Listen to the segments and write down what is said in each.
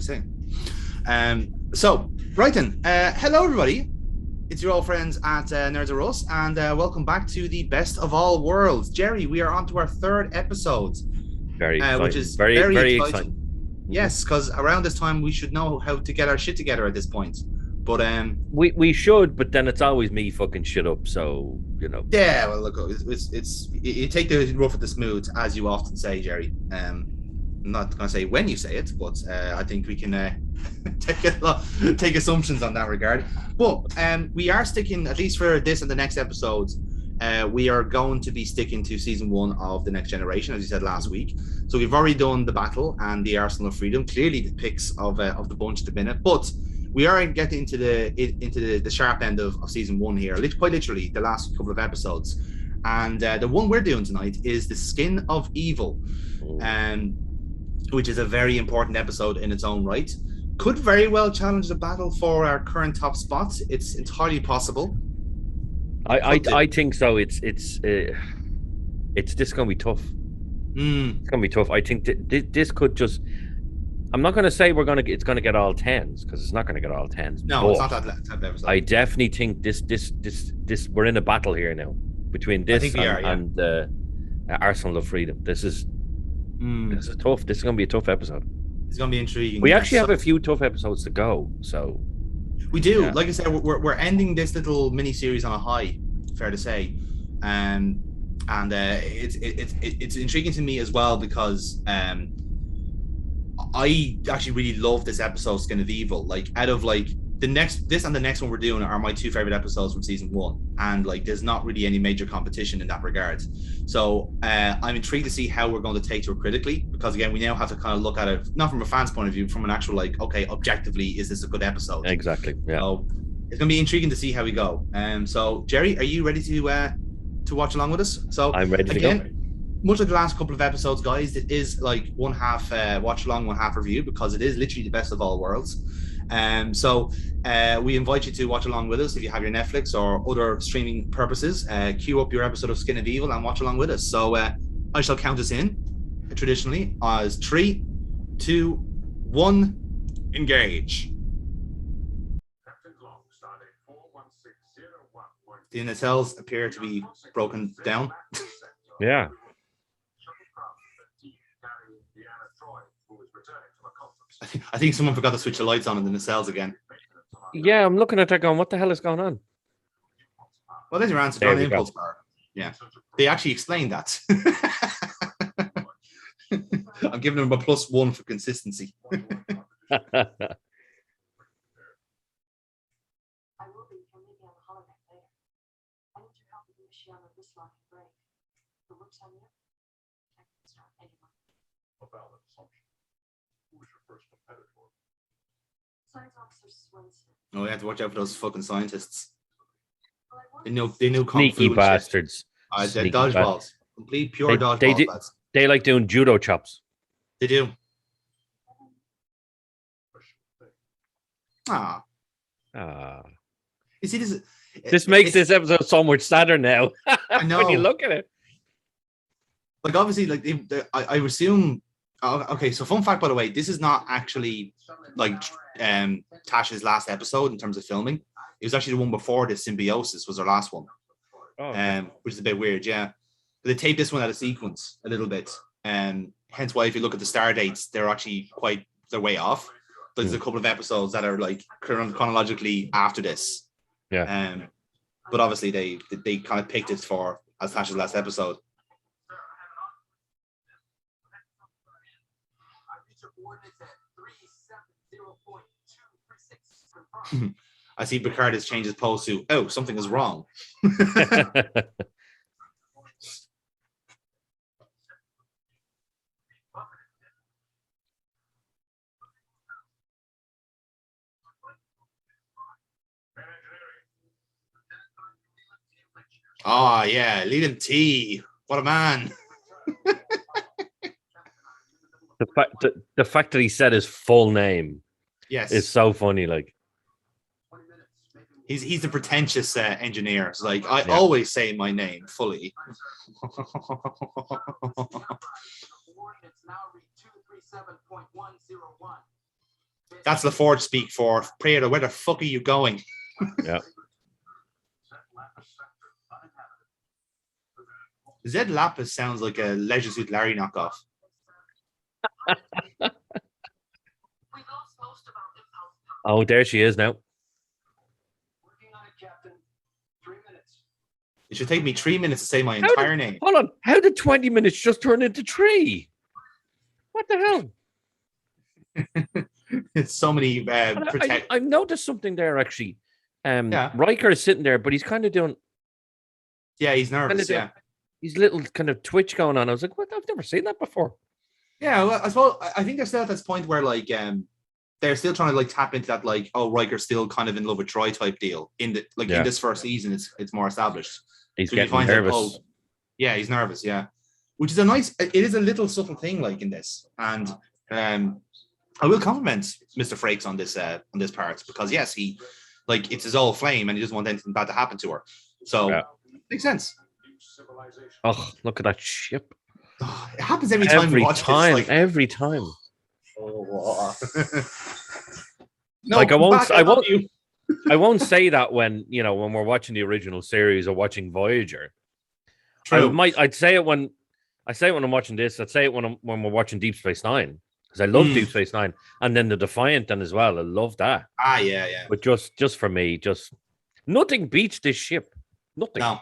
say. So, right then, hello everybody. It's your old friends at Nerds of Us, and welcome back to the best of all worlds. Jerry, we are on to our third episode, Very exciting. which is very exciting. Yes, because around this time we should know how to get our shit together at this point. But we should, but then it's always me fucking shit up. So you know. Yeah, well, look, it's you take the rough with the smooth, as you often say, Jerry. I'm not going to say when you say it, but I think we can take assumptions on that regard. But we are sticking, at least for this and the next episodes, we are going to be sticking to season 1 of The Next Generation, as you said last week. So we've already done the battle and the Arsenal of Freedom, clearly the picks of the bunch at the minute, but we are getting into the sharp end of season 1 here, quite literally the last couple of episodes. And the one we're doing tonight is The Skin of Evil, which is a very important episode in its own right. Could very well challenge the battle for our current top spots. It's entirely possible. I think so. It's this is going to be tough. It's going to be tough. I think this could just. I'm not going to say it's going to get all 10s, because it's not going to get all 10s. No, it's not that type of episode. I definitely think this we're in a battle here now between this and Arsenal of Freedom. This is tough. This is going to be a tough episode. It's going to be intriguing. We actually have a few tough episodes to go, so we do. Yeah. Like I said, we're ending this little mini series on a high, fair to say, and it's intriguing to me as well, because I actually really love this episode, Skin of Evil. Like, out of like this and the next one we're doing are my two favorite episodes from season 1, and like there's not really any major competition in that regard. So I'm intrigued to see how we're going to take to it critically, because again, we now have to kind of look at it not from a fan's point of view, from an actual like, okay, objectively, is this a good episode? Exactly. Yeah. So it's going to be intriguing to see how we go. So Jerry, are you ready to watch along with us? So I'm ready to go. Much like the last couple of episodes, guys, it is like one half watch along, one half review, because it is literally the best of all worlds. So we invite you to watch along with us if you have your Netflix or other streaming purposes. Queue up your episode of Skin of Evil and watch along with us. So I shall count us in traditionally as 3, 2, 1, engage. The nacelles appear to be broken down. Yeah. I think someone forgot to switch the lights on in the nacelles again. Yeah, I'm looking at that going, what the hell is going on? Well, there's your answer. There you impulse bar. Yeah. They actually explained that. I'm giving them a +1 for consistency. I will be maybe on the holodeck later. I need your help with the machine on this lock and break. The looks on you, I can start anyone. A valid assumption. Who was your first competitor? Science Officer Swenson. Oh, we have to watch out for those fucking scientists. They know sneaky bastards. They're dodgeballs. Complete pure dodgeballs. They like doing judo chops. They do. You see, this makes this episode so much sadder now. I know. When you look at it. Like, obviously, like I assume. Okay, so fun fact, by the way, this is not actually like Tasha's last episode in terms of filming. It was actually the one before this. Symbiosis was her last one. Oh, okay. Which is a bit weird, yeah. But they taped this one out of sequence a little bit, and hence why if you look at the star dates, they're actually they're way off. There's a couple of episodes that are like chronologically after this. Yeah. But obviously they kind of picked it for as Tasha's last episode. I see Picard has changed his pose to, oh, something is wrong. Oh, yeah, Leland T. What a man. The fact that he said his full name, yes, is so funny. Like, he's a pretentious engineer. It's like, I always say my name fully. That's the Forge speak for Praetor. Where the fuck are you going? Yeah. Zed Lapis sounds like a Leisure Suit Larry knockoff. Oh, there she is now. Working on it, Captain. 3 minutes. It should take me 3 minutes to say my entire name. Hold on. How did 20 minutes just turn into 3? What the hell? It's so many I've noticed something there actually. Yeah. Riker is sitting there, but he's kind of doing. Yeah, he's nervous. Yeah. He's little kind of twitch going on. I was like, what? I've never seen that before. Yeah, well, I suppose I think they're still at this point where like they're still trying to like tap into that like, oh, Riker's still kind of in love with Troy type deal. In this first season, it's more established. He's getting nervous. Yeah, he's nervous. Yeah, which is it is a little subtle thing like in this, and I will compliment Mr. Frakes on this part because yes, it's his old flame and he doesn't want anything bad to happen to her. So makes sense. Oh, look at that ship. It happens every time we watch this. Every time. Oh. No, like I won't say that when we're watching the original series or watching Voyager. True. I'd say it when I'm watching this. I'd say it when we're watching Deep Space Nine because I love Deep Space Nine, and then the Defiant then as well. I love that. Yeah. But just for me, just nothing beats this ship. Nothing. No.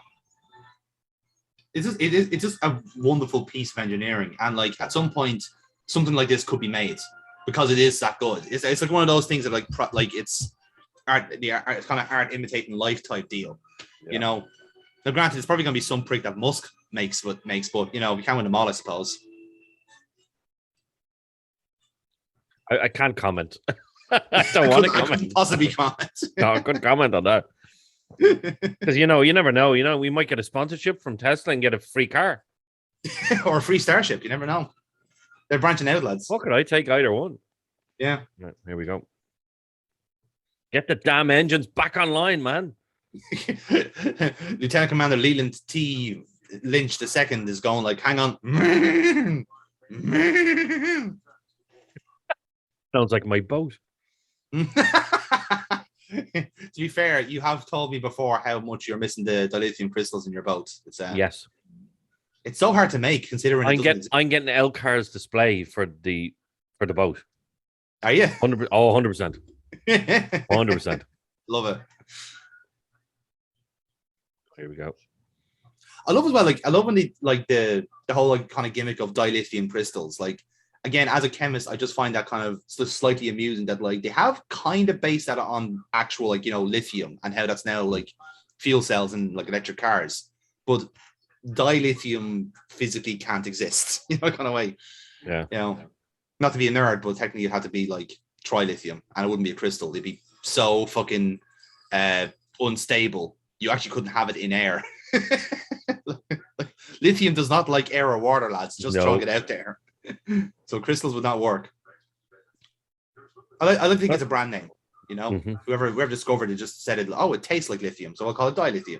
It's just a wonderful piece of engineering, and like at some point something like this could be made because it is that good. It's like one of those things that like it's art. It's kind of art imitating life type deal. Yeah. Now, granted, it's probably going to be some prick that Musk makes, but we can't win them all, I suppose. I can't comment. I don't want to comment. I couldn't possibly comment. No, I couldn't comment on that. Because you never know. We might get a sponsorship from Tesla and get a free car or a free Starship. You never know. They're branching out, lads. What could I take either one? Yeah. Right, here we go. Get the damn engines back online, man. Lieutenant Commander Leland T. Lynch II is going like, hang on. Sounds like my boat. To be fair, you have told me before how much you're missing the dilithium crystals in your boat. Yes. It's so hard to make considering I'm getting Elcar's display for the boat. Are you? 100%. 100%. Love it. Here we go. I love as well, I love when the whole kind of gimmick of dilithium crystals. Again, as a chemist, I just find that kind of slightly amusing that they have kind of based that on actual lithium and how that's now fuel cells in electric cars, but dilithium physically can't exist, kind of way. Yeah. Not to be a nerd, but technically it had to be trilithium, and it wouldn't be a crystal. It'd be so fucking unstable. You actually couldn't have it in air. Lithium does not like air or water, lads. Just throwing it out there. So crystals would not work. I like to think it's a brand name. Whoever discovered it just said it. Oh, it tastes like lithium, so I'll call it dilithium.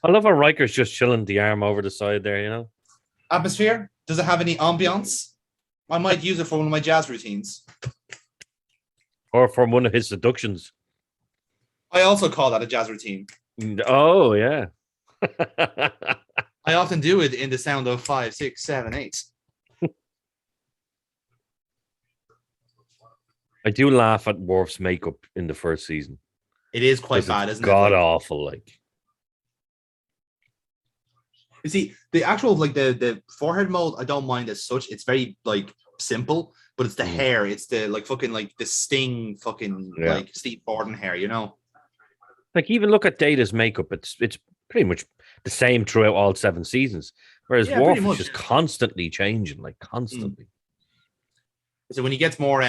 I love how Riker's just chilling the arm over the side there. Atmosphere? Does it have any ambiance? I might use it for one of my jazz routines. Or for one of his seductions. I also call that a jazz routine. Oh, yeah. I often do it in the sound of 5, 6, 7, 8. I do laugh at Worf's makeup in the first season. It is quite bad, isn't it? God awful, You see, the actual the forehead mold, I don't mind as such. It's very simple, but it's the hair. It's the fucking the Sting fucking Steve Borden hair, even look at Data's makeup. It's pretty much the same throughout all 7 seasons. Whereas Worf is just constantly changing, constantly. So when he gets more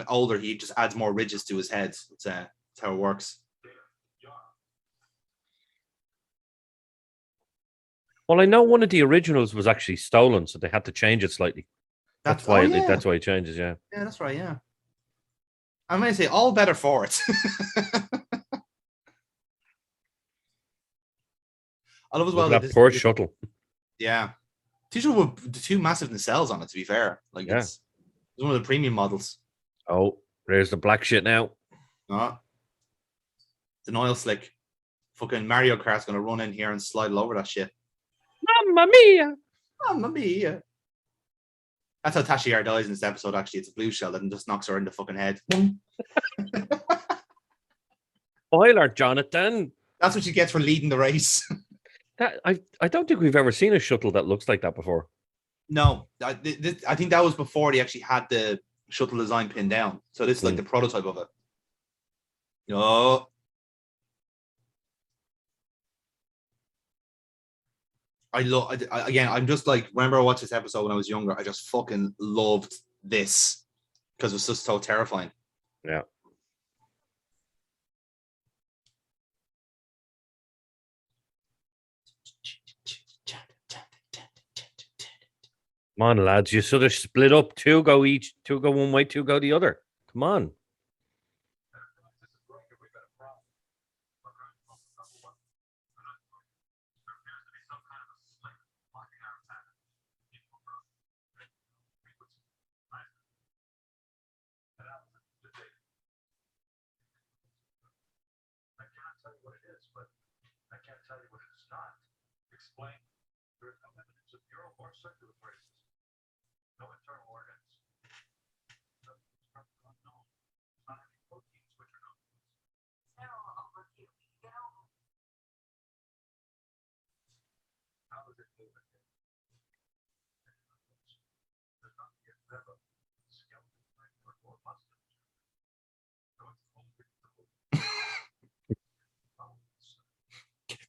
older, he just adds more ridges to his head. That's how it works. Well, I know one of the originals was actually stolen, so they had to change it slightly. That's why it changes, yeah. Yeah, that's right, yeah. I might say all better for it. I love as well that poor shuttle. Yeah. These are the two massive nacelles on it, to be fair. Like, it's one of the premium models. Oh, there's the black shit now. Oh. It's an oil slick. Fucking Mario Kart's going to run in here and slide all over that shit. Mamma mia! Mamma mia. That's how Tasha Yar dies in this episode, actually. It's a blue shell that just knocks her in the fucking head. Spoiler, Jonathan. That's what she gets for leading the race. I don't think we've ever seen a shuttle that looks like that before. No, I think that was before they actually had the shuttle design pinned down. So this is like the prototype of it. No. Again, I'm just like, whenever I watched this episode when I was younger, I just fucking loved this because it was just so terrifying. Yeah. Come on, lads. You sort of split up. Two go one way, two go the other. Come on. Explain. There is no evidence of neural or circular braces. No internal organs. No unknown. Not any proteins which are known. Narrow overview. Get over. How does it move again? There's not yet never skeleton or musculature. So it's only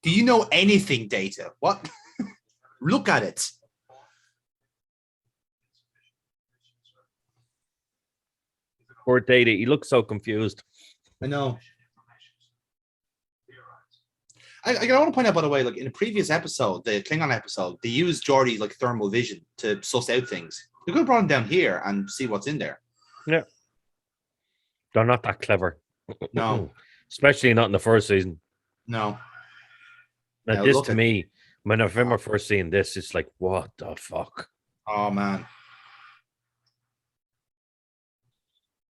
Do you know anything, Data? What? Look at it. Poor Data. He looks so confused. I know. I want to point out, by the way, like in a previous episode, the Klingon episode, they used Geordie's like thermal vision to suss out things. We could have brought him down here and see what's in there. Yeah. They're not that clever. No. Especially not in the first season. No. Now, this to me, when I remember first seeing this, it's like, what the fuck? Oh, man.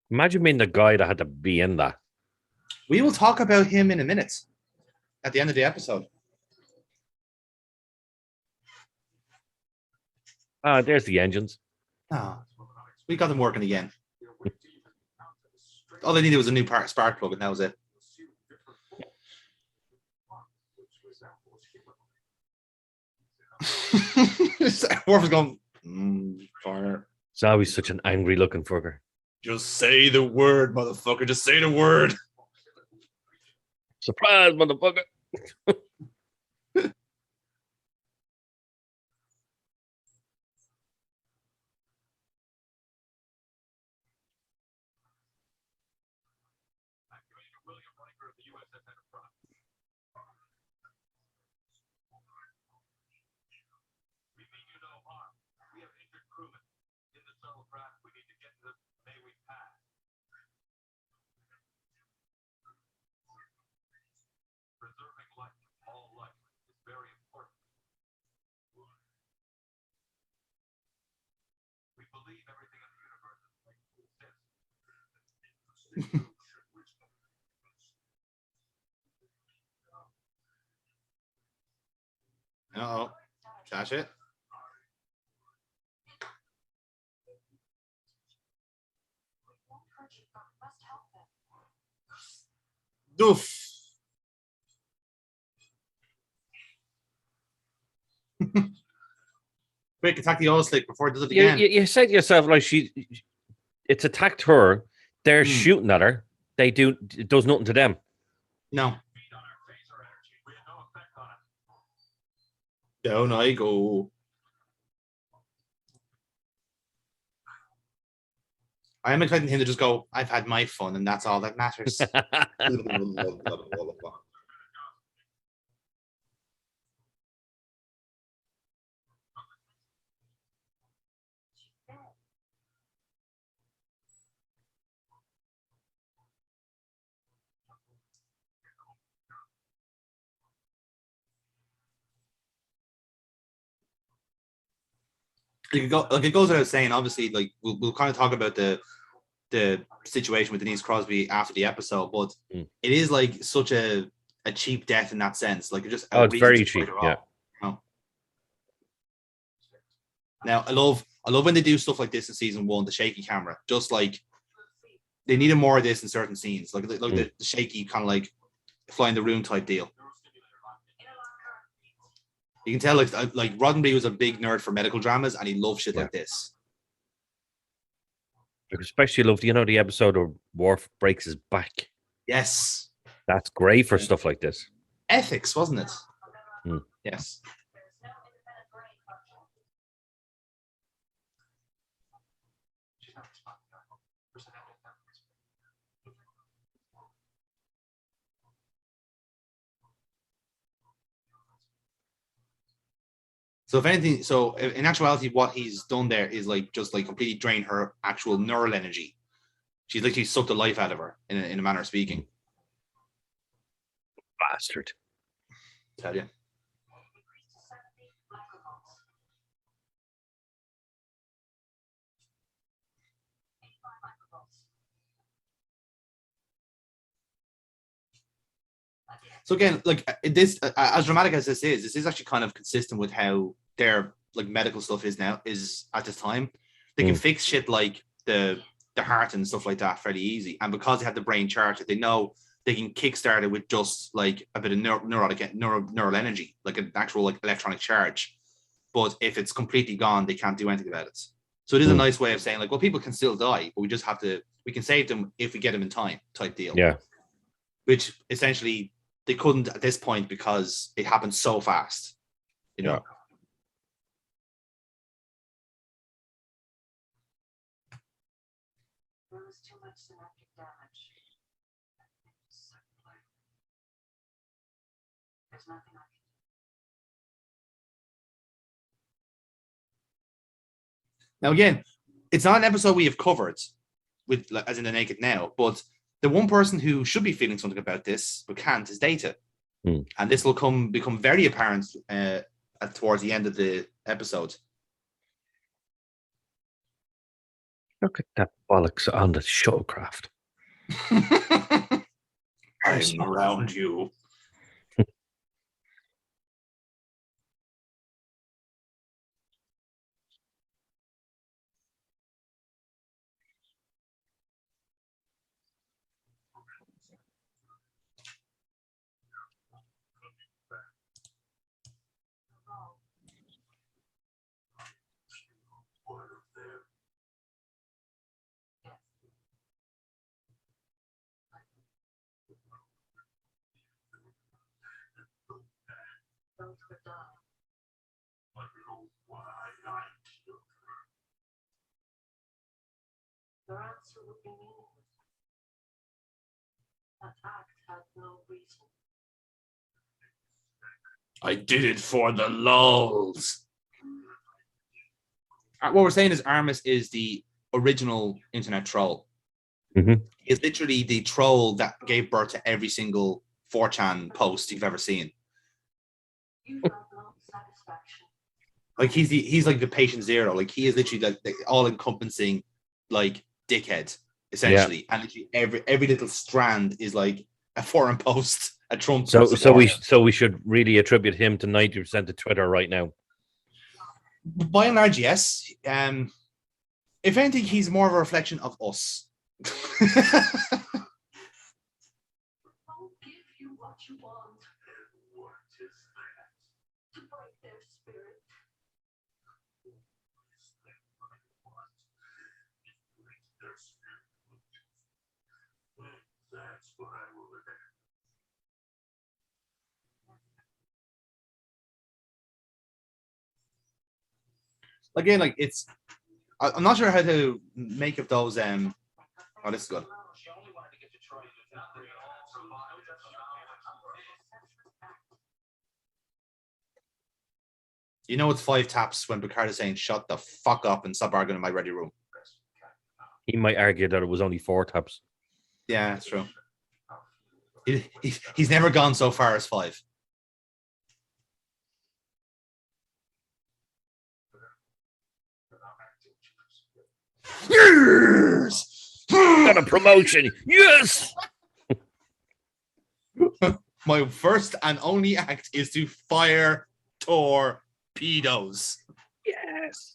Imagine being the guy that had to be in that. We will talk about him in a minute at the end of the episode. There's the engines. Oh, we got them working again. All they needed was a new spark plug, and that was it. Worf is going, fire. It's always such an angry looking fucker. Just say the word, motherfucker. Just say the word. Surprise, motherfucker. Preserving life, all life, is very important. We believe everything in the universe is like exists. Uh-oh. Catch it. Doof. Quick, attack the oil slick before it does it again. You said to yourself, like, it's attacked her. They're shooting at her. It does nothing to them. No. Down I go. I am expecting him to just go, I've had my fun, and that's all that matters. it goes without saying. Obviously, like we'll kind of talk about the situation with Denise Crosby after the episode, but it is like such a cheap death in that sense. Like it just it's very cheap. Yeah. Now I love when they do stuff like this in season 1, the shaky camera. Just like they needed more of this in certain scenes, like the shaky kind of like flying the room type deal. You can tell like Roddenberry was a big nerd for medical dramas, and he loved shit like this. I especially loved, the episode where Worf breaks his back. Yes, that's great for stuff like this. Ethics, wasn't it? Yes. So if anything, in actuality, what he's done there is like just like completely drain her actual neural energy. She's literally sucked the life out of her in a manner of speaking. Bastard. Tell you. So again, like this, as dramatic as this is actually kind of consistent with how their like medical stuff is at this time. They can fix shit like the heart and stuff like that fairly easy, and because they have the brain charter, they know they can kickstart it with just like a bit of neural energy, like an actual like electronic charge. But if it's completely gone, they can't do anything about it. So it is a nice way of saying like, well, people can still die, but we can save them if we get them in time, type deal. Yeah. Which essentially they couldn't at this point because it happened so fast, Yeah. There was too much synaptic damage. There's nothing I can do. Now again, it's not an episode we have covered with as in the Naked Now, but the one person who should be feeling something about this but can't is Data. And this will become very apparent towards the end of the episode. Look at that bollocks on the shuttlecraft. I'm around you. Your answer would be meaningless. That act had no reason. I did it for the lulz. What we're saying is Armis is the original internet troll. He's literally the troll that gave birth to every single 4chan post you've ever seen. You found no satisfaction. Like he's like the patient zero. Like he is literally like the all-encompassing like dickhead, essentially. And literally every little strand is like a foreign post, a Trump. So we should really attribute him to 90% of Twitter right now. By and large, yes. If anything, he's more of a reflection of us. I'll give you what you want. What is that? To break their spirit. That's what I will look at. Again, like I'm not sure how to make of those. Oh, this is good. She only wanted to get to Troy. You know, it's 5 taps when Picard is saying, "Shut the fuck up and stop arguing in my ready room." He might argue that it was only 4 taps. Yeah, that's true. He's never gone so far as 5. Yes! Got a promotion. Yes. My first and only act is to fire torpedoes. Yes.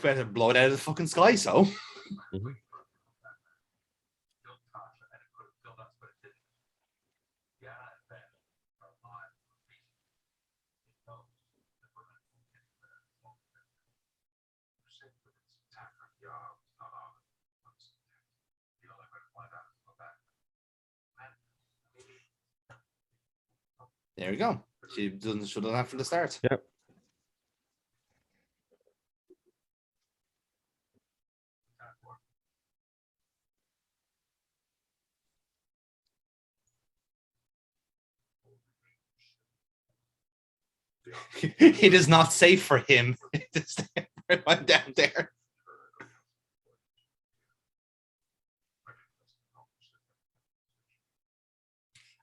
Better blow it out of the fucking sky, so. Mm-hmm. There we go. She doesn't should have that from the start. Yep. It is not safe for him to stay down there.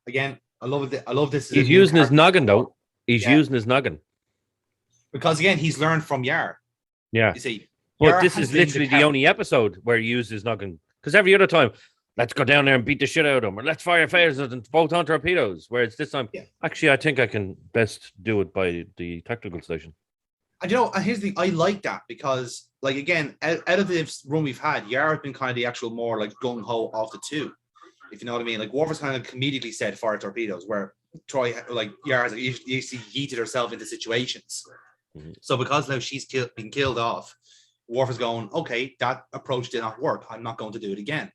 Again, I love it. I love this. He's using his noggin, though. He's using his noggin. Because again, he's learned from Yar. Yeah. You see, but this is literally the only episode where he uses his noggin. Because every other time, let's go down there and beat the shit out of them, or let's fire phasers and photon torpedoes. Whereas this time, actually, I think I can best do it by the tactical station. And you know, and here's the thing, I like that because, like, again, out of this run we've had, Yar has been kind of the actual more like gung ho of the two, if you know what I mean. Like, Worf has kind of comedically said fire torpedoes, where Troy, like, Yar has yeeted herself into situations. Mm-hmm. So because now she's been killed off, Worf is going, okay, that approach did not work. I'm not going to do it again.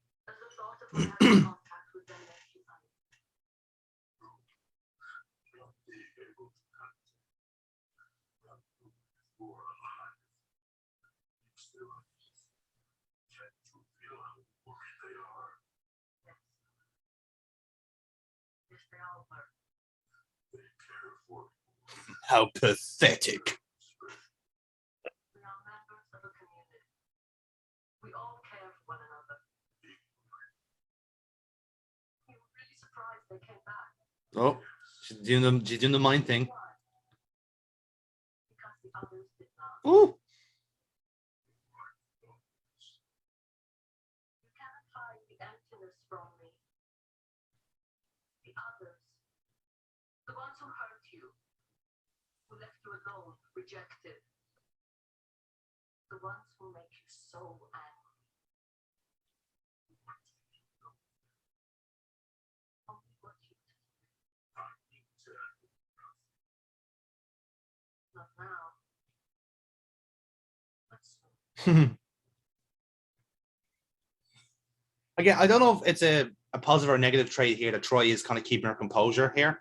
How pathetic. We are members of a community. We all care for one another. We were really surprised they came back. Oh, she's doing the mind thing. Because the others did not. Ooh. You cannot hide the emptiness from me. The others, the ones who hurt you, who left you alone, rejected, the ones who make you so angry. Only what you do. Not now. But soon. Again, I don't know if it's a positive or negative trait here that Troy is kind of keeping her composure here.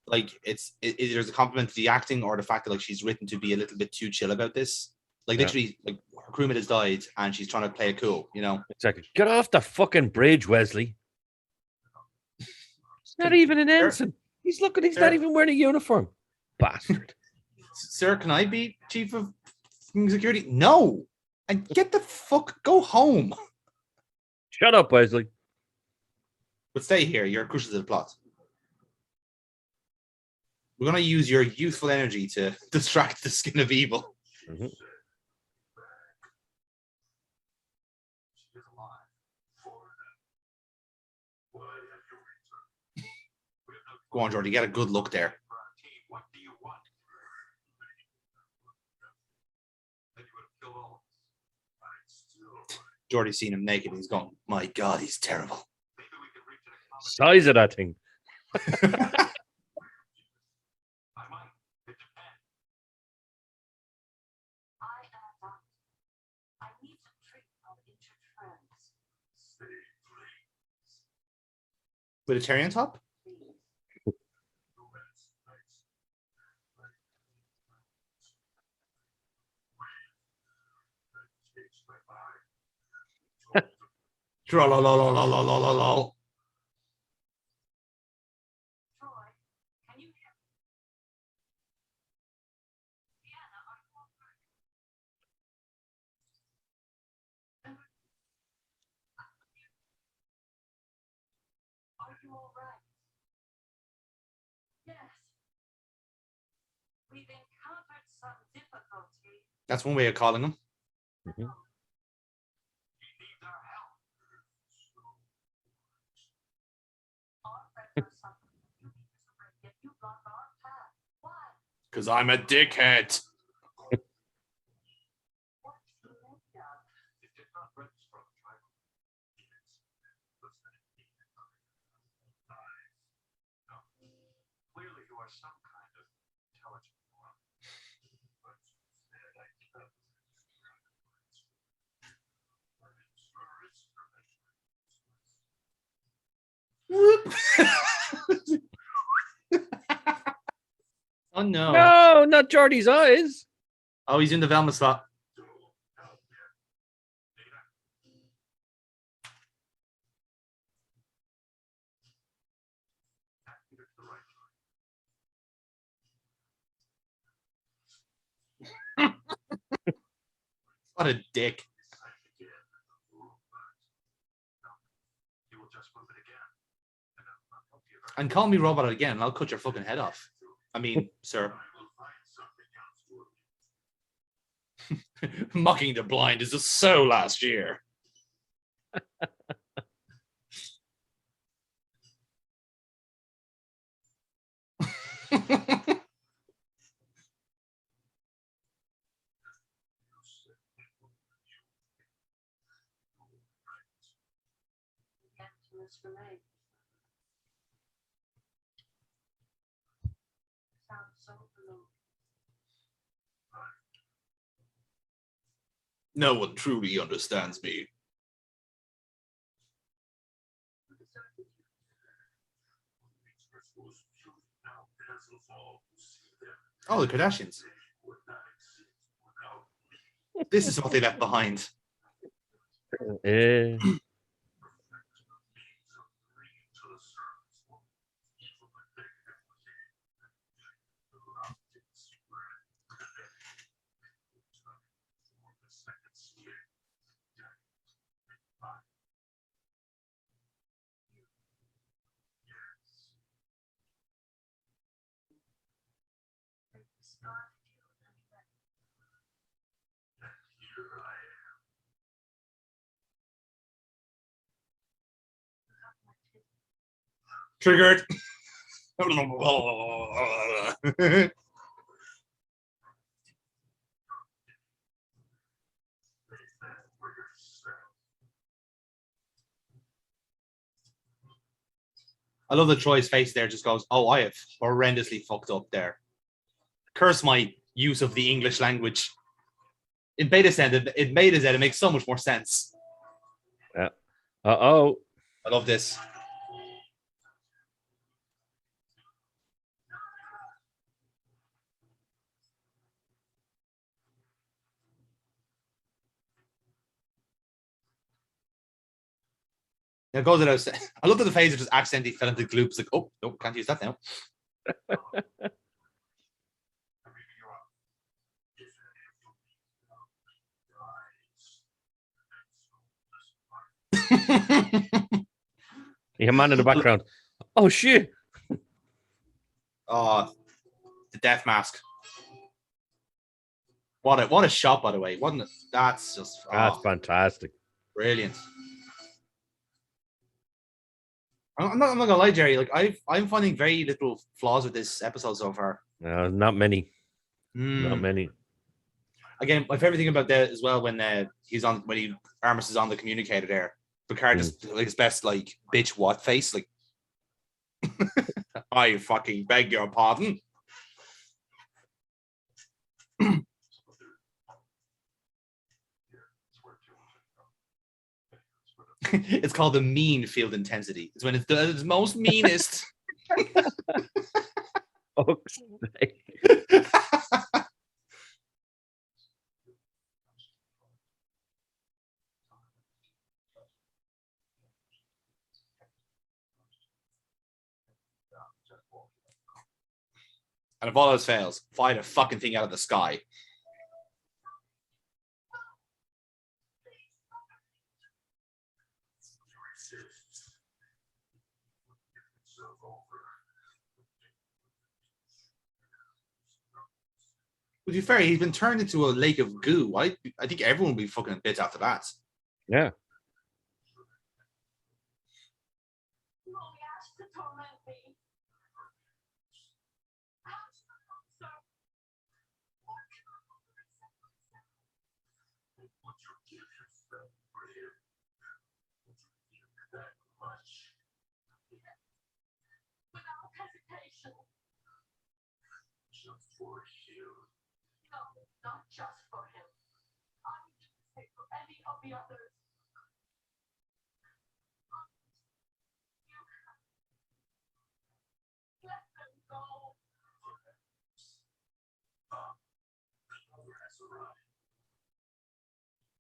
Like, it's there's a compliment to the acting or the fact that, like, she's written to be a little bit too chill about this. Like, literally, like, her crewmate has died and she's trying to play it cool, you know? Exactly. Get off the fucking bridge, Wesley. He's not even an ensign. He's not even wearing a uniform. Bastard. Sir, can I be chief of security? No. And get the fuck, go home. Shut up, Wesley. But stay here. You're crucial to the plot. We're going to use your youthful energy to distract the skin of evil. Mm-hmm. Go on, Jordy. Get a good look there. Jordy's seen him naked and he's going, my God, he's terrible. Size of that thing. I need to treat our injured friends. With a cherry on top? Troll. Troy, can you hear me? Deanna, are you all right? all right? Yes. We've encountered some difficulty. That's one way of calling him. Mhm. Our friends are suffering. You need to surrender, yet you block our path. Why? Because I'm a dickhead. What is he made of? It did not register on the tribal units. Was that indeed eyes? No. Clearly you are some kind of intelligent form. But instead I can't. Oh no. No, not Jordy's eyes. Oh, he's in the Velma slot. What a dick. You will just move it again. And I'll help you. And call me robot again, and I'll cut your fucking head off. I mean, sir. Mocking the blind is just so last year. The emptiness remains. Sounds so blue. No one truly understands me. Who deserted you? Oh, the Kardashians. This is what they left behind. Eh. They discarded you and then you have my tip. Triggered. I love that Troy's face there just goes, oh, I have horrendously fucked up there. Curse my use of the English language. In Beta Zen, it made it makes so much more sense. Uh-oh. I love this. Now goes without saying. I love that the phaser just accidentally fell into gloops. Like, oh, nope, can't use that now. A man in the background. Oh shit! Oh, the death mask. What a shot, by the way. Wasn't it? That's just That's fantastic. Brilliant. I'm not gonna lie, Jerry. Like I'm finding very little flaws with this episode so far. Not many. Not many. Again, my favorite thing about that as well when Armis is on the communicator there, Picard just like his best like bitch what face like. I fucking beg your pardon. It's called the mean field intensity. It's when it's the most meanest. Oh, and if all else fails, fly the fucking thing out of the sky. To be fair, he's been turned into a lake of goo. I think everyone will be fucking bits after that. Yeah. You only asked to torment me. What can I do to accept myself? Would you give yourself for him? Would you give that much? Without hesitation. Just for him? No, not just for him. I would do the same for any of the others. Let them go.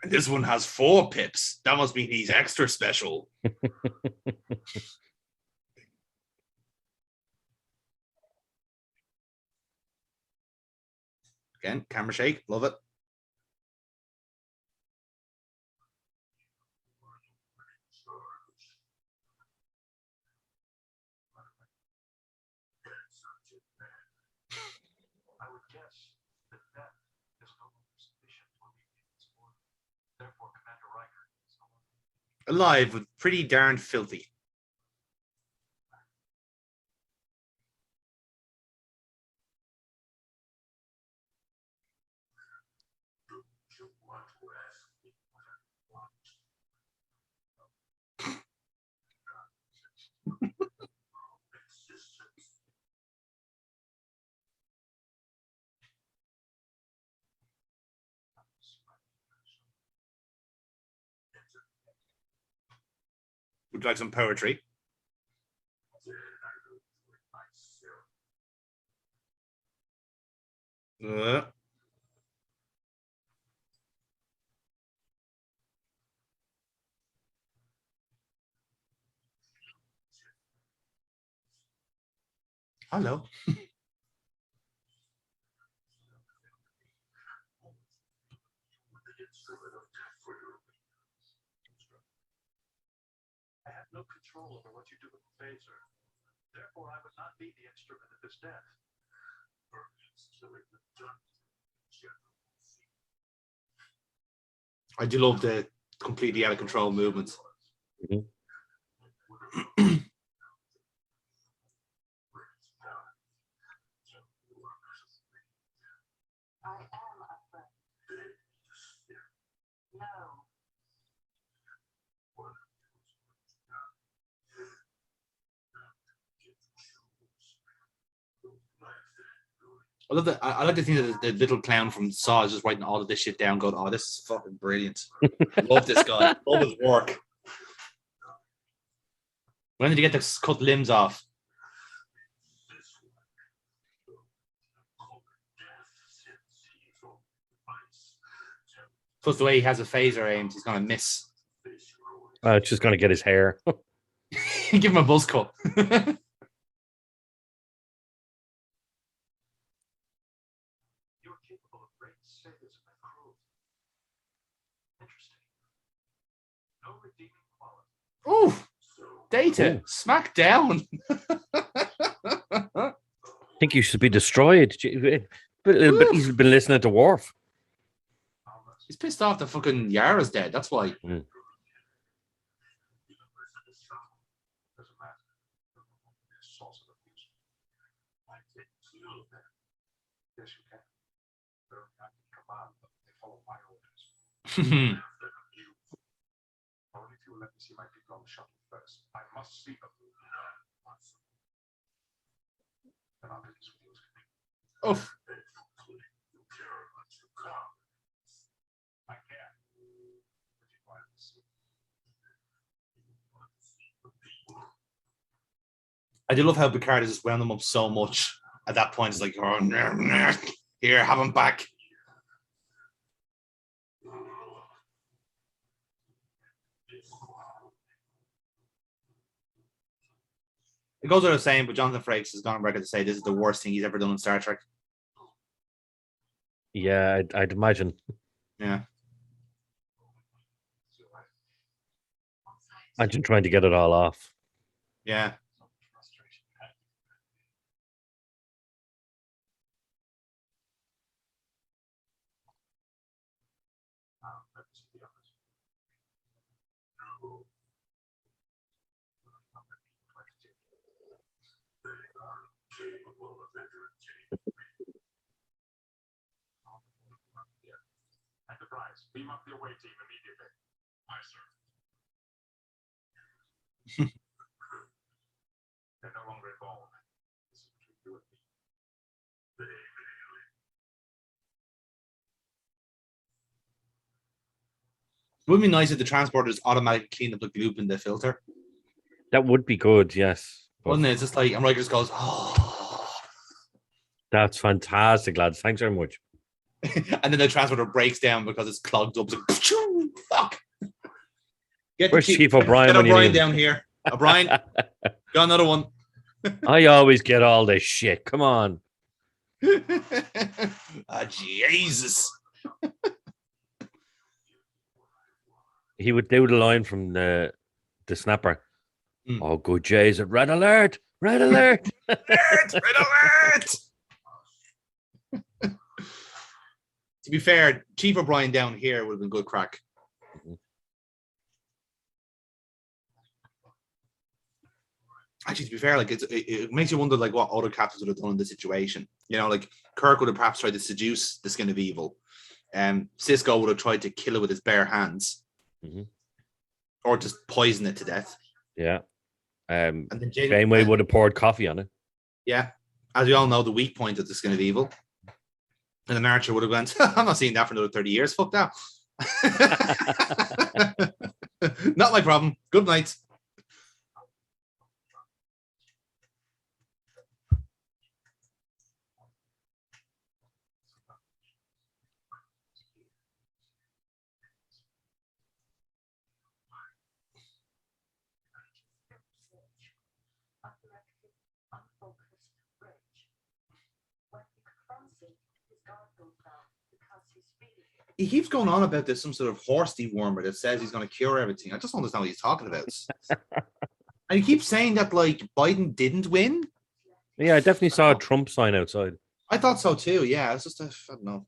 And this one has 4 pips. That must mean he's extra special. Again, camera shake. Love it. I would guess that death is no longer sufficient to alleviate this war. Therefore, Commander Riker is no longer Alive, but pretty darn filthy. you want to ask me what I want. Existence. Would you like some poetry? Then I will do it myself. Hello. I have no control over what you do with the phaser. Therefore, I would not be the instrument of his death. I do love the completely out of control movements. Mhm. I am afraid. No. I love that. I like to think that the little clown from Saw is just writing all of this shit down, going, "Oh, this is fucking brilliant. Love this guy. Love his work." When did you get to cut limbs off? Plus, the way he has a phaser aimed, he's gonna miss. It's just gonna get his hair. Give him a buzz cut. You're capable of great sadism and cruelty. Interesting. No redeeming quality. Ooh, Data, Ooh. smack down. I think you should be destroyed. But he's been listening to Worf. He's pissed off that fucking Yara's dead. That's why. Mm. Yes, you can. They're not in command, but they follow my orders. Only if you let me see my people on the shuttle first. I must see them. Then I'll get this wheels coming. Oof. I can. But you want to see. I do love how Picard has just wound them up so much. At that point, it's like, oh, here, have him back. It goes without saying, but Jonathan Frakes has gone on record to say this is the worst thing he's ever done in Star Trek. Yeah, I'd imagine. Yeah. Imagine trying to get it all off. Yeah. Enterprise, beam up the away team immediately. Aye, sir. They're no longer involved. This is between you and me. It would be nice if the transporters automatically clean up the gloop in the filter. That would be good, yes. Wouldn't it? It's just like, and Riker just goes, oh. That's fantastic, lads. Thanks very much. And then the transporter breaks down because it's clogged up. It's like, fuck. Where's Chief O'Brien? Get O'Brien down here. O'Brien, got another one. I always get all this shit. Come on. Jesus. He would do the line from the snapper. Oh, good Jays. Red alert. Red alert. Red alert. To be fair, Chief O'Brien down here would have been good crack. Actually, to be fair, like it makes you wonder, like what other captains would have done in this situation. You know, like Kirk would have perhaps tried to seduce the skin of evil, and Cisco would have tried to kill it with his bare hands, or just poison it to death. Yeah. And then Janeway would have poured coffee on it. Yeah, as we all know, the weak point of the skin of evil. And then Archer would have gone, I'm not seeing that for another 30 years. Fuck that. Not my problem. Good night. He keeps going on about this some sort of horse dewormer that says he's going to cure everything. I just don't understand what he's talking about. And he keeps saying that like Biden didn't win. Yeah, I definitely saw a Trump sign outside. I thought so too. Yeah, it's just I don't know.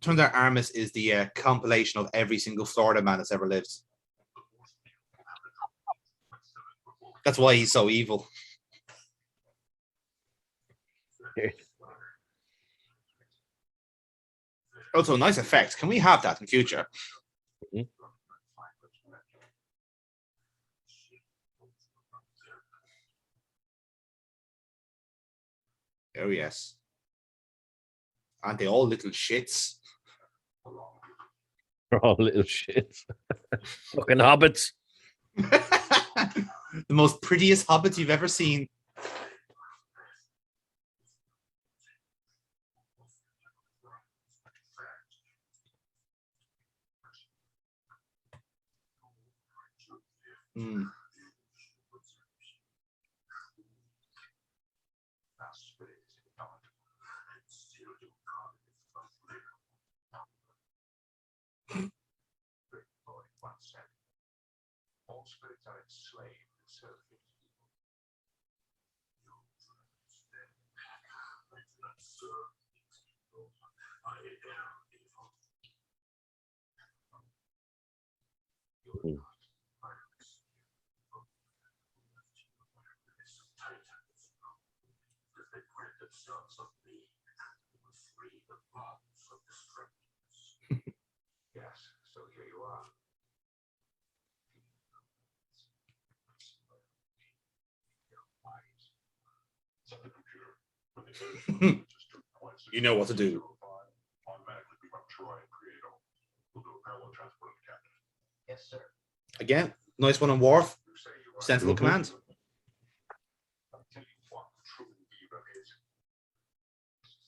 Turns out Armis is the compilation of every single Florida man that's ever lived. That's why he's so evil. Also, nice effect. Can we have that in future? Oh, yes. Aren't they all little shits? They're all little shits. Fucking hobbits. The most prettiest hobbits you've ever seen. All spirits are enslaved and serve Yes, so here you are. You know what to do. Yes, sir. Again, nice one on Worf. Sensible command. I'll tell you what true evil is.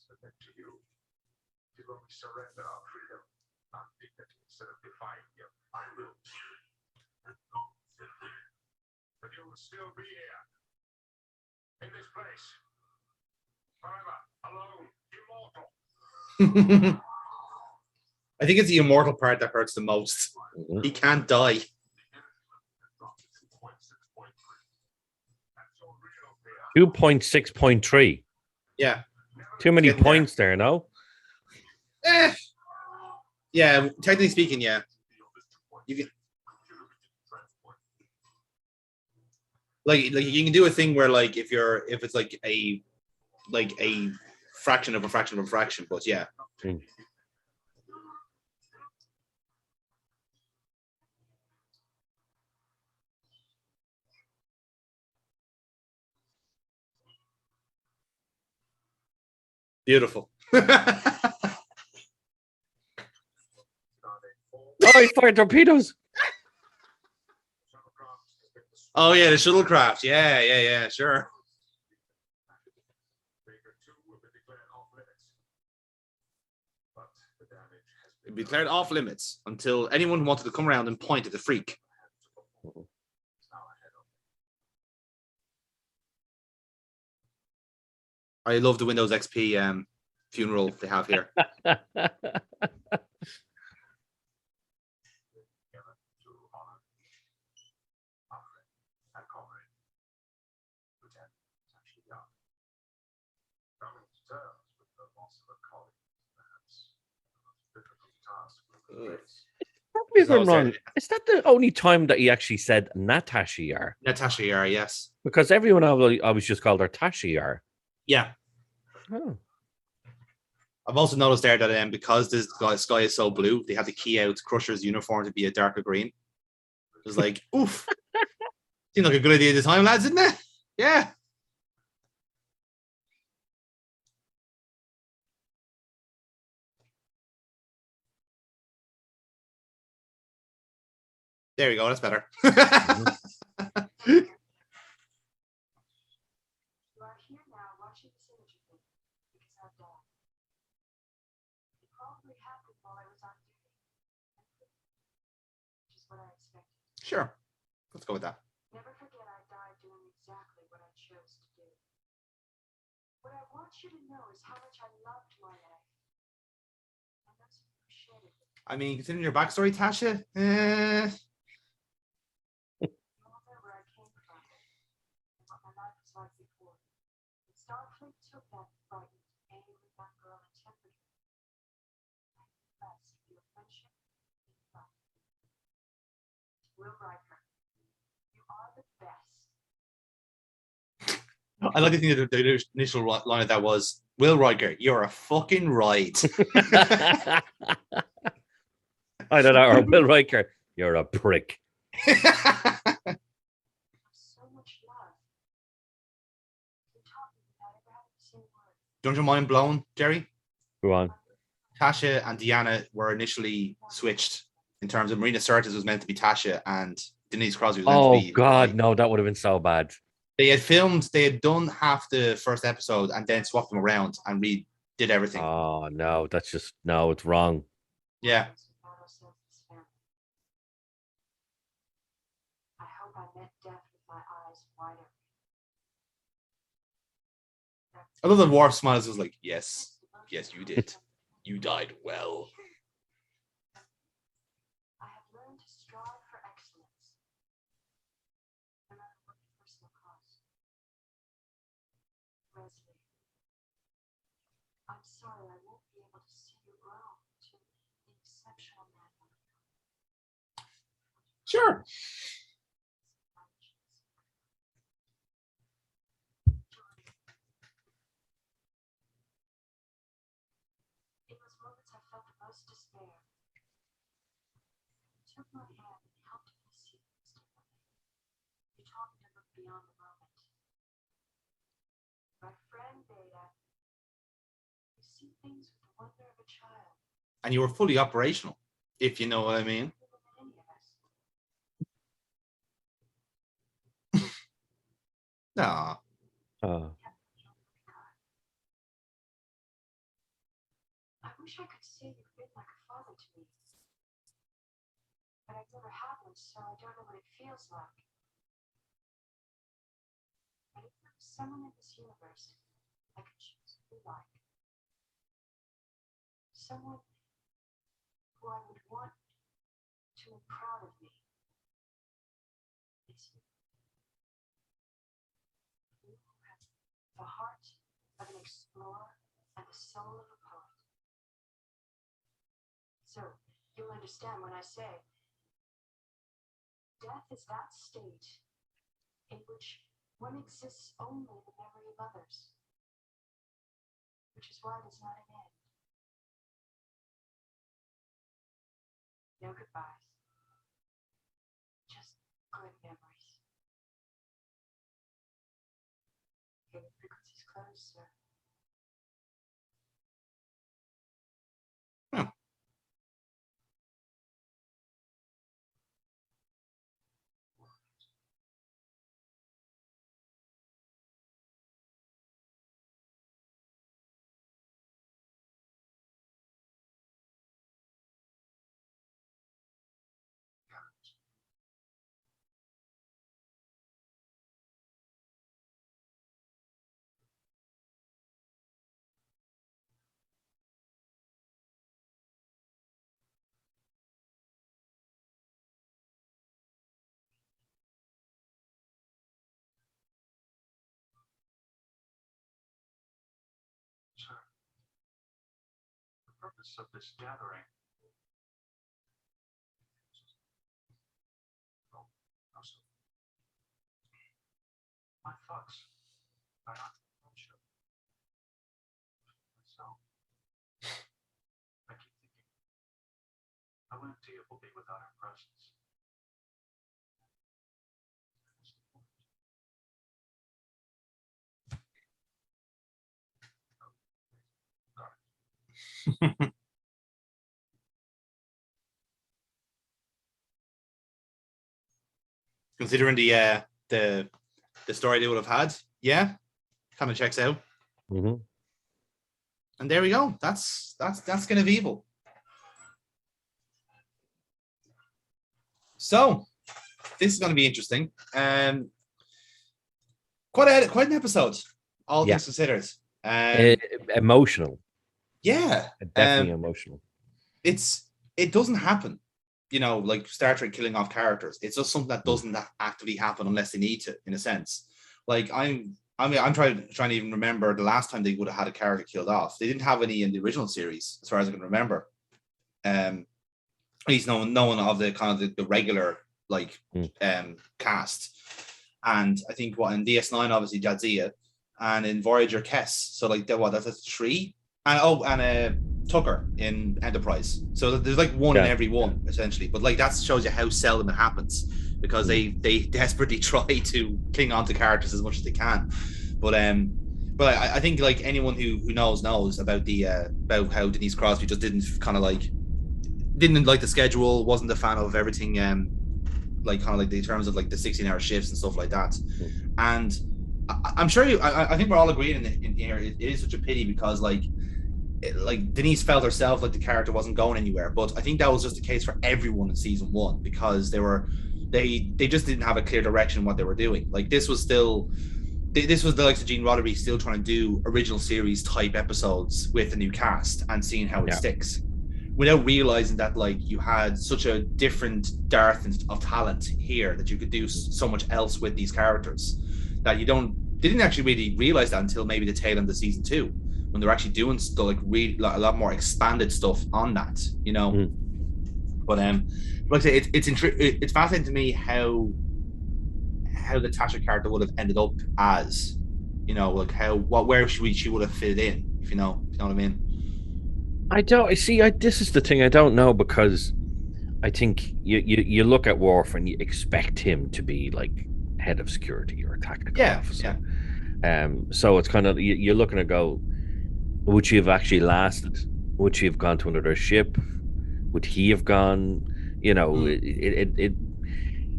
Submit to you. You will surrender our freedom and dignity instead of defying you. I will. But you will still be here. In this place. Forever. Alone. Immortal. I think it's the immortal part that hurts the most. He can't die. 2.6.3. Yeah. Too many points there, no? Yeah, technically speaking, yeah. You can... Like you can do a thing where like if it's like a fraction of a fraction of a fraction, but yeah. Mm. Beautiful. Oh, he fired torpedoes. Oh yeah, the shuttlecraft. Yeah, sure. It'd be declared off limits until anyone who wanted to come around and point at the freak. I love the Windows XP funeral they have here. Me if I'm wrong. Is that the only time that he actually said Natasha Yar? Natasha Yar, yes. Because everyone always just called her Tasha Yar. Yeah. Oh. I've also noticed there that because this sky is so blue, they had to key out Crusher's uniform to be a darker green. It was like, oof. Seemed like a good idea at the time, lads, didn't it? Yeah. There we go. That's better. You are here now watching this image of me because I'm dead. It probably happened while I was on duty, which is what I expected. Sure. Let's go with that. Never forget I died doing exactly what I chose to do. What I want you to know is how much I loved my life. And that's appreciated. I mean, considering your backstory, Tasha, Like before. Starfleet took that frightened, angry young girl and tempered her. Best for your friendship and love. Will Riker, you are the best. I like to think that the initial line of that was, Will Riker, you're a fucking right. I don't know. Or Will Riker, you're a prick. Don't you mind blown, Jerry? Go on. Tasha and Deanna were initially switched in terms of Marina Sirtis was meant to be Tasha and Denise Crosby was meant to be. Oh God, no, that would have been so bad. They had done half the first episode and then swapped them around and redid everything. Oh no, that's just no, it's wrong. Yeah. I hope I met death with my eyes wide open. I love that Worf smiles. Was like, yes, you did. You died well. I have learned to strive for excellence, no matter what the personal cost. Wesley, I'm sorry I won't be able to see you grow to the exceptional man. Sure. Despair. You took my hand and helped me see things differently. You taught me to look beyond the moment. My friend Beta, you see things with the wonder of a child. And you were fully operational, if you know what I mean. Nah. I wish I could say you've been like a father to me. But I've never had one, so I don't know what it feels like. But if there was someone in this universe I could choose to be like, someone who I would want to be proud of me, it's you. You have the heart of an explorer and the soul of a poet. So, you'll understand when I say, death is that state in which one exists only in the memory of others, which is why there's not an end. No goodbyes, just good memories. Your frequency's closed, sir. Sir, the purpose of this gathering. Oh, no, sir. My thoughts are not friendship. So, I keep thinking how empty it will be without her presence. Considering the story they would have had, yeah, kind of checks out. Mm-hmm. And there we go. That's kind of evil. So this is going to be interesting. Quite an episode, all things considered. Emotional. Yeah, definitely emotional. It doesn't happen, like Star Trek killing off characters. It's just something that doesn't actively happen unless they need to, in a sense. Like I'm trying to even remember the last time they would have had a character killed off. They didn't have any in the original series, as far as I can remember. At least no one of the kind of the regular cast. And I think in DS9 obviously Jadzia, and in Voyager Kess. So that's 3. And Tucker in Enterprise. So there's like one in every one essentially. But that shows you how seldom it happens, because they desperately try to cling on to characters as much as they can. But I think anyone who knows about about how Denise Crosby just didn't like the schedule, wasn't a fan of everything, the terms of the 16-hour shifts and stuff like that. And I'm sure I think we're all agreeing in here. It is such a pity because Denise felt herself the character wasn't going anywhere, but I think that was just the case for everyone in season 1, because they just didn't have a clear direction in what they were doing. This was the likes of Gene Roddenberry still trying to do original series type episodes with a new cast and seeing how it sticks, without realizing that you had such a different dearth of talent here, that you could do so much else with these characters, that they didn't actually really realize that until maybe the tail end of season 2, when they're actually doing stuff really a lot more expanded stuff on that, But like I say, it's fascinating to me how the Tasha character would have ended up as, where she would have fit in, if you know what I mean. I don't see. This is the thing. I don't know, because I think you look at Worf and you expect him to be head of security or tactical officer. Yeah. So it's kind of you're looking to go, would she have actually lasted? Would she have gone to another ship? Would he have gone?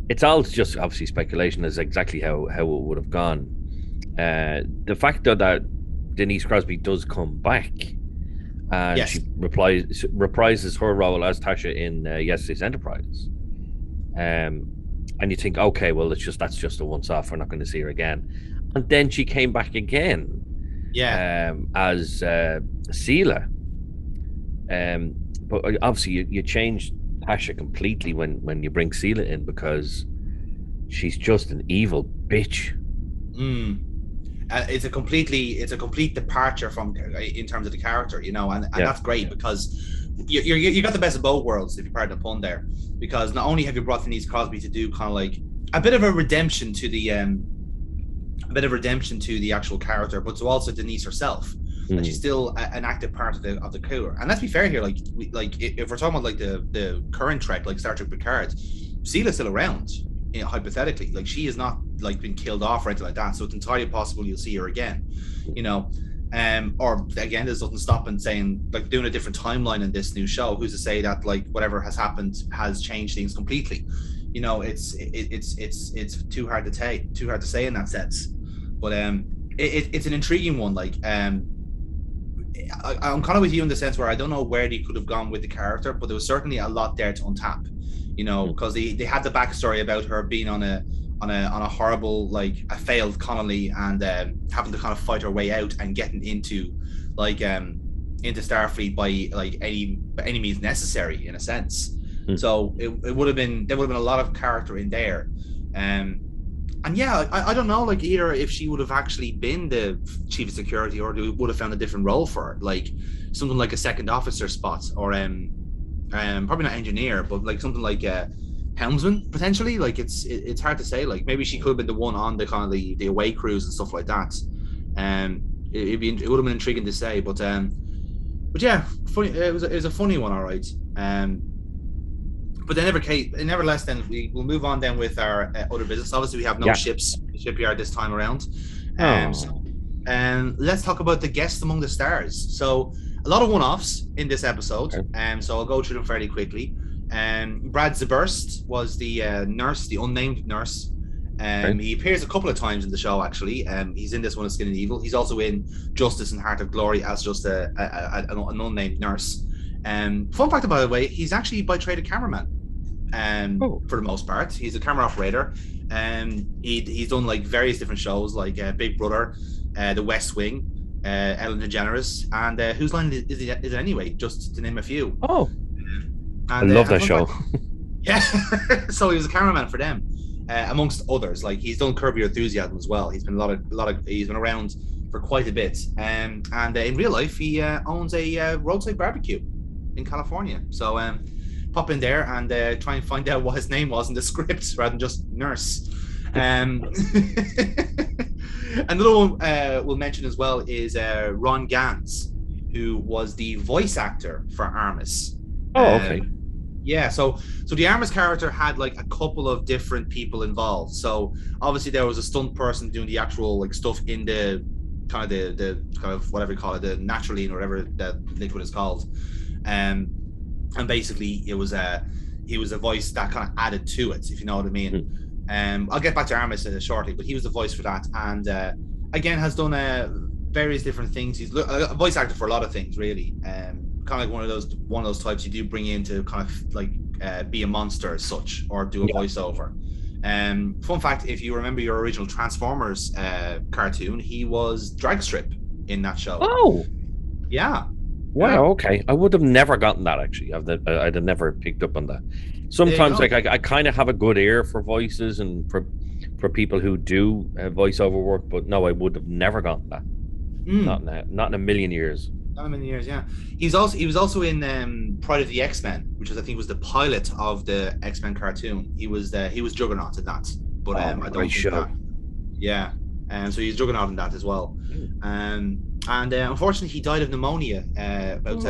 It's all just obviously speculation as exactly how it would have gone. The fact that Denise Crosby does come back, and she reprises her role as Tasha in yesterday's Enterprise, and you think, okay, well, that's just a once-off. We're not going to see her again. And then she came back again, as Sela. But obviously, you change Tasha completely when you bring Sela in, because she's just an evil bitch. It's a complete departure in terms of the character, and that's great, because you got the best of both worlds, if you pardon the pun there, because not only have you brought Denise Crosby to do kind of a bit of a redemption to the actual character, but to also Denise herself. And she's still an active part of the crew. And let's be fair here, like if we're talking about like the current Trek, like Star Trek Picard, Sela's still around, you know, hypothetically. Like she is not like been killed off or anything like that. So it's entirely possible you'll see her again, you know. Or again, there's nothing stopping saying like doing a different timeline in this new show. Who's to say that like whatever has happened has changed things completely? You know, it's too hard to say in that sense. But it's an intriguing one. Like I'm kind of with you in the sense where I don't know where they could have gone with the character, but there was certainly a lot there to untap, you know, because they had the backstory about her being on a horrible, like a failed colony and having to kind of fight her way out and getting into like into Starfleet by like any means necessary in a sense. So there would have been a lot of character in there. And yeah, I don't know, like either if she would have actually been the chief of security or they would have found a different role for her, like something like a second officer spot or probably not engineer, but like something like helmsman potentially. Like it's hard to say. Like maybe she could have been the one on the kind of the away crews and stuff like that. It would have been intriguing to say, but yeah, funny. It was a funny one, all right. But then nevertheless, then we'll move on then with our other business. Obviously, we have no ships in the shipyard this time around. And let's talk about the guests among the stars. So a lot of one-offs in this episode. So I'll go through them fairly quickly. Brad Zaburst was the nurse, the unnamed nurse. He appears a couple of times in the show, actually. He's in this one as Skin and Evil. He's also in Justice and Heart of Glory as just an unnamed nurse. Fun fact, by the way, he's actually by trade a cameraman. For the most part, he's a camera operator. He's done like various different shows, like Big Brother, The West Wing, Ellen DeGeneres, and Whose Line Is It Anyway? Just to name a few. I love that show. Yeah, so he was a cameraman for them, amongst others. Like he's done Curb Your Enthusiasm as well. He's been he's been around for quite a bit. And in real life, he owns a roadside barbecue in California. So pop in there and try and find out what his name was in the script rather than just nurse. Another one we'll mention as well is Ron Gans, who was the voice actor for Armis. Okay. Yeah, so the Armis character had like a couple of different people involved. So obviously there was a stunt person doing the actual like stuff in the kind of whatever you call it, the naturalene or whatever that liquid is called. And basically he was a voice that kind of added to it, if you know what I mean. I'll get back to Armis shortly, but he was the voice for that, and again has done various different things. He's a voice actor for a lot of things, really. Kind of like one of those types you do bring in to kind of like be a monster as such, or do a voiceover. Fun fact, if you remember your original Transformers cartoon, he was Dragstrip in that show. Yeah. Wow, okay. I would have never gotten that, actually. I'd have never picked up on that. Sometimes like I kind of have a good ear for voices and for people who do voiceover work, but no, I would have never gotten that. Not in a million years. Not in a million years, yeah. He was also in Pride of the X-Men, which I think was the pilot of the X-Men cartoon. He was Juggernaut in that. But I don't think that. Yeah. So he's Juggernaut in that as well. And unfortunately, he died of pneumonia about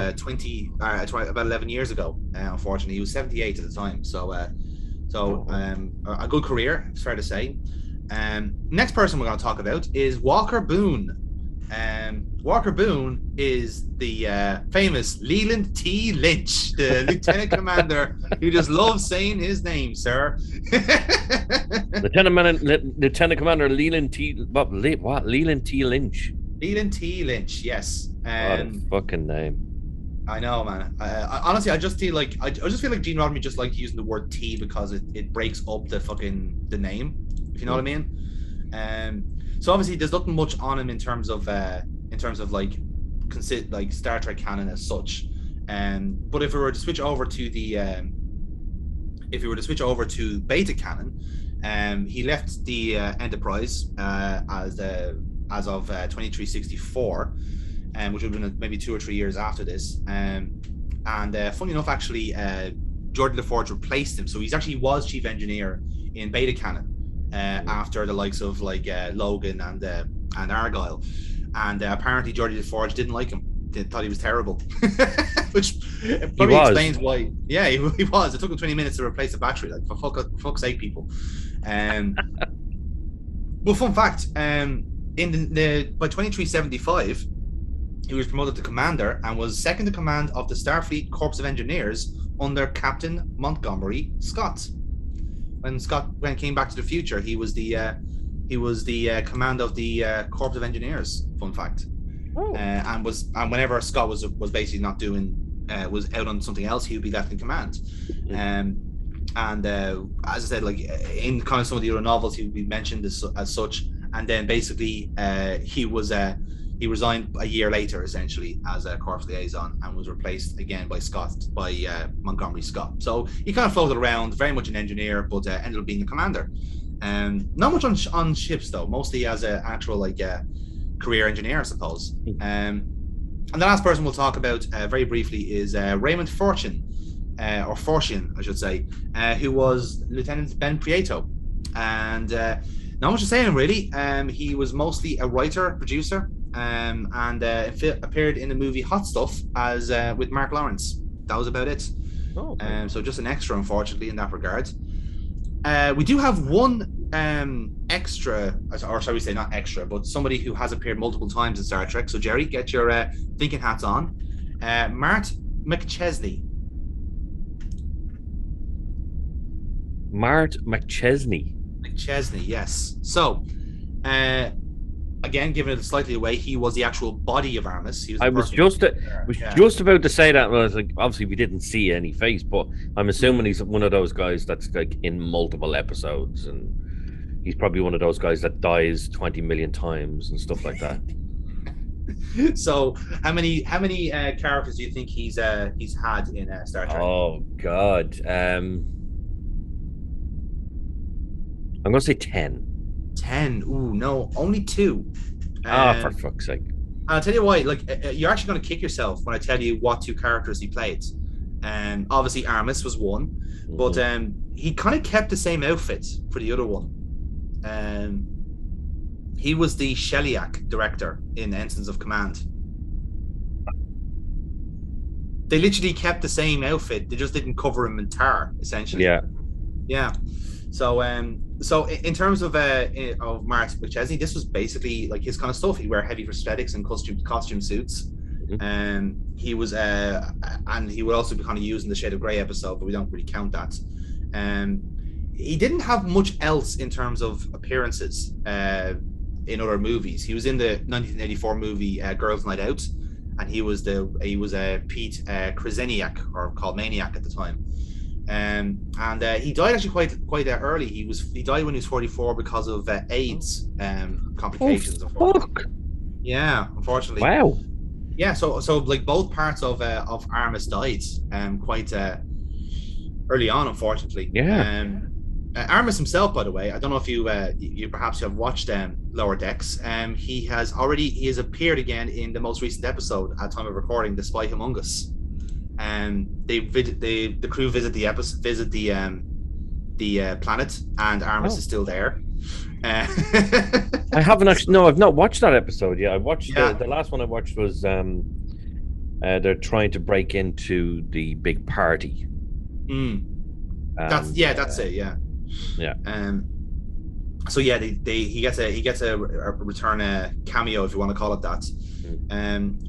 11 years ago. Unfortunately, he was 78 at the time. So a good career, it's fair to say. Next person we're going to talk about is Walker Boone. Walker Boone is the famous Leland T. Lynch, the lieutenant commander who just loves saying his name, sir. Lieutenant Commander Leland T. What? Leland T. Lynch. Leland T. Lynch, yes. What a fucking name. I know, man. Honestly, I just feel like Gene Roddenberry just liked using the word T because it breaks up the name, if you know what I mean. So obviously, there's nothing much on him in terms of like Star Trek canon as such. But if we were to switch over to Beta canon, he left the Enterprise as of 2364, which would have been maybe 2 or 3 years after this. And funny enough, actually, Jordan LaForge replaced him, so he was chief engineer in beta canon after the likes of like Logan and Argyle, and apparently Geordi LaForge didn't like him. Thought he was terrible, which probably explains why. Yeah, he was. It took him 20 minutes to replace the battery. Like for fuck's sake, people. Well, fun fact: in by 2375, he was promoted to commander and was second in command of the Starfleet Corps of Engineers under Captain Montgomery Scott. When Scott came back to the future, he was the command of the Corps of Engineers. Fun fact. Oh. And whenever Scott was basically not doing was out on something else, he would be left in command. And as I said, like in kind of some of the other novels, he would be mentioned as such. And then basically he resigned a year later, essentially, as a corps liaison, and was replaced again by Montgomery Scott. So he kind of floated around, very much an engineer, but ended up being a commander. Not much on ships though, mostly as an actual like career engineer, I suppose. And the last person we'll talk about very briefly is Raymond Fortune, or Fortune, I should say, who was Lieutenant Ben Prieto. And not much to say on him, really. He was mostly a writer, producer, and appeared in the movie Hot Stuff as with Mark Lawrence. That was about it. Oh, okay. So just an extra, unfortunately, in that regard. We do have one extra, or shall we say not extra, but somebody who has appeared multiple times in Star Trek. So Jerry, get your thinking hats on. Mart McChesney. Mart McChesney. McChesney, yes. So, again, giving it slightly away, he was the actual body of Armis. I was just about to say that. I was like, obviously, we didn't see any face, but I'm assuming he's one of those guys that's like in multiple episodes, and he's probably one of those guys that dies 20 million times and stuff like that. So, how many characters do you think he's had in Star Trek? Oh God, I'm going to say 10. 10. Ooh, no, only 2. For fuck's sake. I'll tell you why. Like, you're actually going to kick yourself when I tell you what 2 characters he played. Obviously, Armis was one, but he kind of kept the same outfit for the other one. He was the Sheliak director in Ensigns of Command. They literally kept the same outfit. They just didn't cover him in tar, essentially. Yeah. So in terms of Mart McChesney, this was basically like his kind of stuff. He'd wear heavy prosthetics and costume suits. He was and he would also be kind of used in the Shade of Grey episode, but we don't really count that. He didn't have much else in terms of appearances in other movies. He was in the 1984 movie Girls' Night Out, and he was Pete Kraseniak, or called Maniac at the time. And he died actually quite early. He died when he was 44 because of AIDS complications. Oh, fuck. Yeah, unfortunately. Wow. Yeah, so like both parts of Armis died quite early on, unfortunately. Yeah. Armis himself, by the way, I don't know if you perhaps have watched Lower Decks. He has appeared again in the most recent episode at time of recording, The Spy Among Us. The crew visit the planet, and Armis is still there. I haven't actually. No, I've not watched that episode yet. I watched the last one I watched was they're trying to break into the big party. That's it. Yeah. So yeah, he gets a return cameo, if you want to call it that.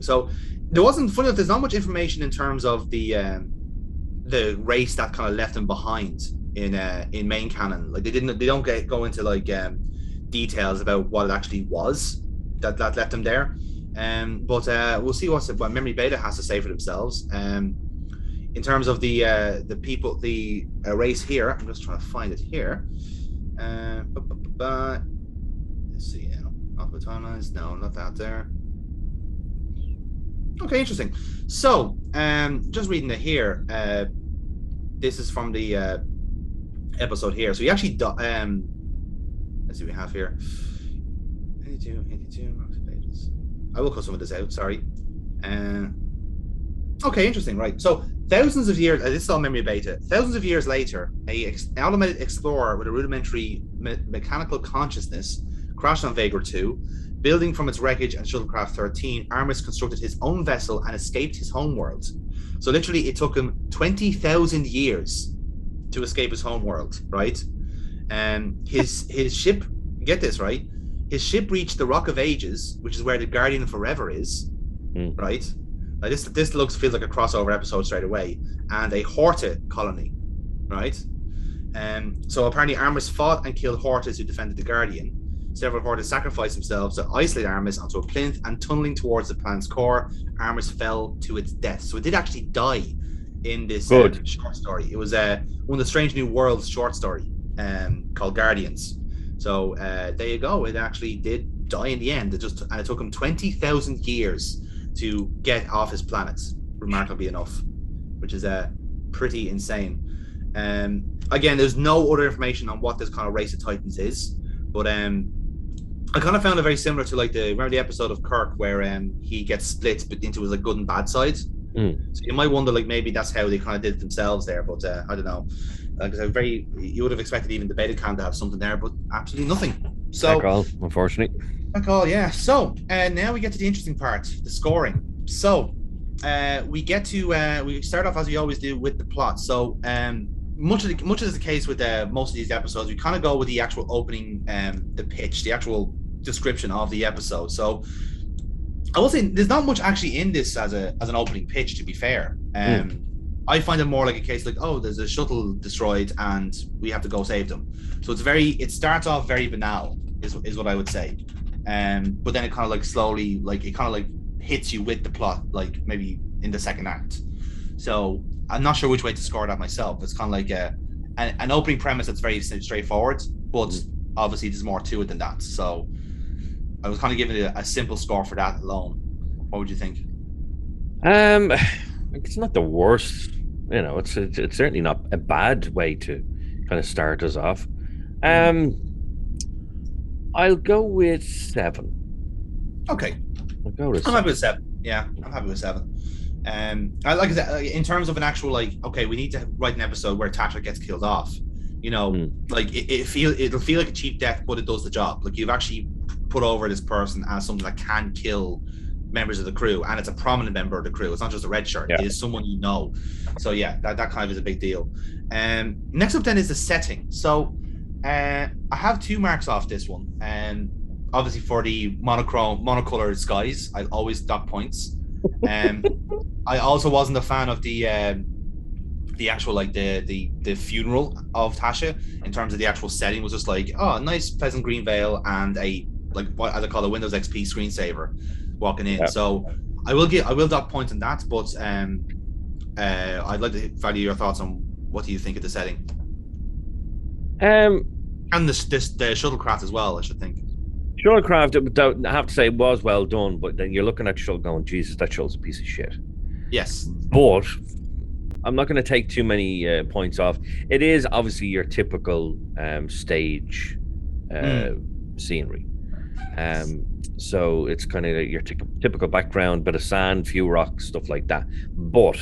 So there wasn't funny enough. There's not much information in terms of the race that kind of left him behind in main canon. Like they don't go into like details about what it actually was that left him there. But we'll see what Memory Beta has to say for themselves. In terms of the people, the race here, I'm just trying to find it here. Let's see now. Alpha timelines. No, not that there. Okay, interesting. So, just reading it here. This is from the episode here. So he actually, let's see, what we have here. 82 pages. I will cut some of this out. Sorry. Okay, interesting. Right. So Thousands of years, this is all memory beta. Thousands of years later, an automated explorer with a rudimentary mechanical consciousness crashed on Vega 2. Building from its wreckage and shuttlecraft 13, Armis constructed his own vessel and escaped his homeworld. So literally, it took him 20,000 years to escape his homeworld, right? His ship, get this, right? His ship reached the Rock of Ages, which is where the Guardian of Forever is, right? Now this feels like a crossover episode straight away, and a Horta colony, right? So apparently Armis fought and killed Hortas who defended the Guardian. Several Hortas sacrificed themselves to isolate Armis onto a plinth, and tunneling towards the planet's core, Armis fell to its death. So it did actually die in this short story. It was one of the Strange New Worlds short story called Guardians. So there you go. It actually did die in the end. It took him 20,000 years to get off his planet, remarkably enough, which is pretty insane. Again, there's no other information on what this kind of race of Titans is, but I kind of found it very similar to remember the episode of Kirk where he gets split into his good and bad side. So you might wonder maybe that's how they kind of did it themselves there, but I don't know. You would have expected even the beta cam to have something there, but absolutely nothing. So all, unfortunately. Yeah. So now we get to the interesting part, the scoring. So we start off as we always do with the plot. So much as the case with most of these episodes, we kind of go with the actual opening, the pitch, the actual description of the episode. So I will say there's not much actually in this as an opening pitch, to be fair. I find it more like a case there's a shuttle destroyed and we have to go save them. So it starts off very banal, is what I would say. But then it kind of slowly, it kind of hits you with the plot, maybe in the second act. So I'm not sure which way to score that myself. It's kind of an opening premise that's very straightforward, but obviously there's more to it than that. So I was kind of giving it a simple score for that alone. What would you think? It's not the worst. It's certainly not a bad way to kind of start us off. I'll go with 7. Okay. I'll go with 7. I'm happy with 7. Yeah, I'm happy with 7. Like I said, in terms of an actual we need to write an episode where Tasha gets killed off. It'll feel like a cheap death, but it does the job. You've actually put over this person as someone that can kill members of the crew, and it's a prominent member of the crew. It's not just a red shirt. It is someone you know. So yeah, that kind of is a big deal. Next up then is the setting. So I have 2 marks off this one, and obviously for the monocolored skies, I always dock points. I also wasn't a fan of the actual the funeral of Tasha. In terms of the actual setting, was just nice pleasant green veil and a what I call a Windows XP screensaver walking in. So I will dock points on that, but I'd like to value your thoughts on what do you think of the setting, and the shuttlecraft as well. I should think shuttlecraft, I have to say, was well done, but then you're looking at shuttle going, Jesus, that shuttle's a piece of shit. Yes, but I'm not going to take too many points off. It is obviously your typical stage scenery. So it's kind of your typical background, bit of sand, few rocks, stuff like that. But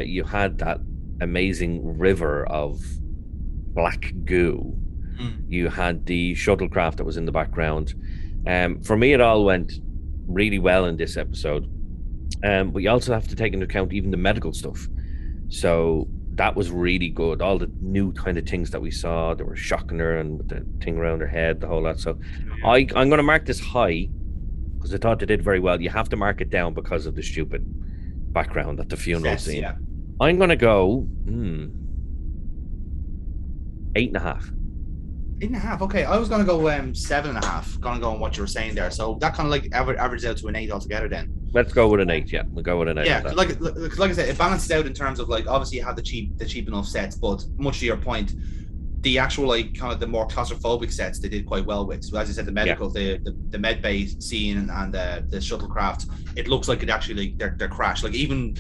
you had that amazing river of black goo. You had the shuttlecraft that was in the background. For me, it all went really well in this episode. But you also have to take into account even the medical stuff. So that was really good. All the new kind of things that we saw, they were shocking her and with the thing around her head, the whole lot. So I'm going to mark this high because I thought they did very well. You have to mark it down because of the stupid background at the funeral scene. Yeah. I'm going to go 8.5. 8.5. Okay, I was gonna go 7.5. Gonna go on what you were saying there. So that kind of averages out to an 8 altogether. Then let's go with an 8. Yeah, we'll go with an 8. Yeah, like I said, it balances out in terms of obviously you have the cheap enough sets, but much to your point, the actual kind of the more claustrophobic sets they did quite well with. So as you said, the medical, the med bay scene and the shuttlecraft, it looks like it actually they're crashed. Even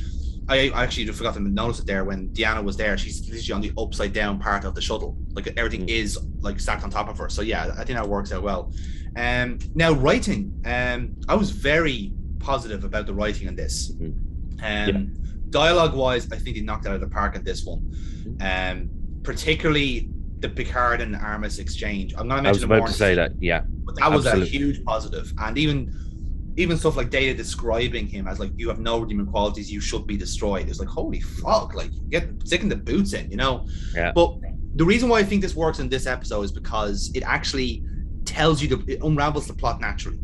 I actually forgot to notice it there when Deanna was there. She's literally on the upside down part of the shuttle. Everything is stacked on top of her. So yeah, I think that works out well. Now writing, I was very positive about the writing on this. Dialogue wise, I think they knocked it out of the park in this one. Particularly the Picard and Armis exchange. I'm going to mention I was about to say that, yeah. But that was a huge positive. And even stuff like Data describing him as like, you have no redeeming qualities, you should be destroyed. It's like, holy fuck, like sticking the boots in, you know? Yeah. But the reason why I think this works in this episode is because it actually tells you, it unravels the plot naturally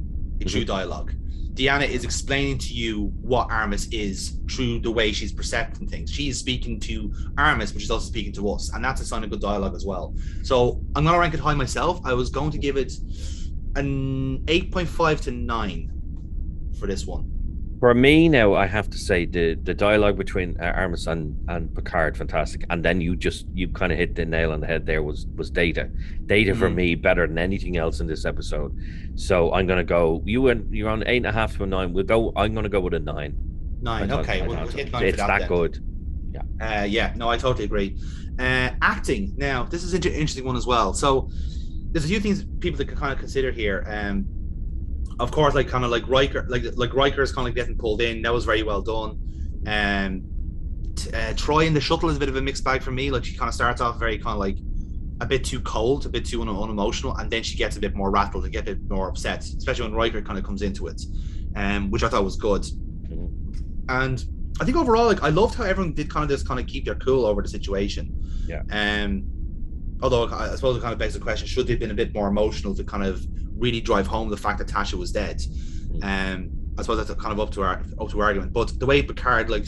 through dialogue. Deanna is explaining to you what Armis is through the way she's percepting things. She's speaking to Armis, but she's also speaking to us, and that's a sign of good dialogue as well. So I'm going to rank it high myself. I was going to give it an 8.5 to 9 for this one. For me now, I have to say the dialogue between Armis and Picard, fantastic. And then you kind of hit the nail on the head there was Data. Data for me better than anything else in this episode. So I'm gonna go. You're on 8.5 to a 9. I'm gonna go with a 9. 9. Okay, we'll hit 9 it's for that then. Good. Yeah. No, I totally agree. Acting. Now, this is an interesting one as well. So there's a few things people that can kind of consider here. Of course, like kind of like Riker, like Riker is kind of like getting pulled in. That was very well done. Troy in the shuttle is a bit of a mixed bag for me. Like, she kind of starts off very kind of like a bit too cold, a bit too unemotional, and then she gets a bit more rattled and get a bit more upset, especially when Riker kind of comes into it, which I thought was good. And I think overall, like, I loved how everyone did kind of just kind of keep their cool over the situation. Yeah. Although I suppose it kind of begs the question: should they have been a bit more emotional to kind of really drive home the fact that Tasha was dead? I suppose that's kind of up to argument. But the way Picard like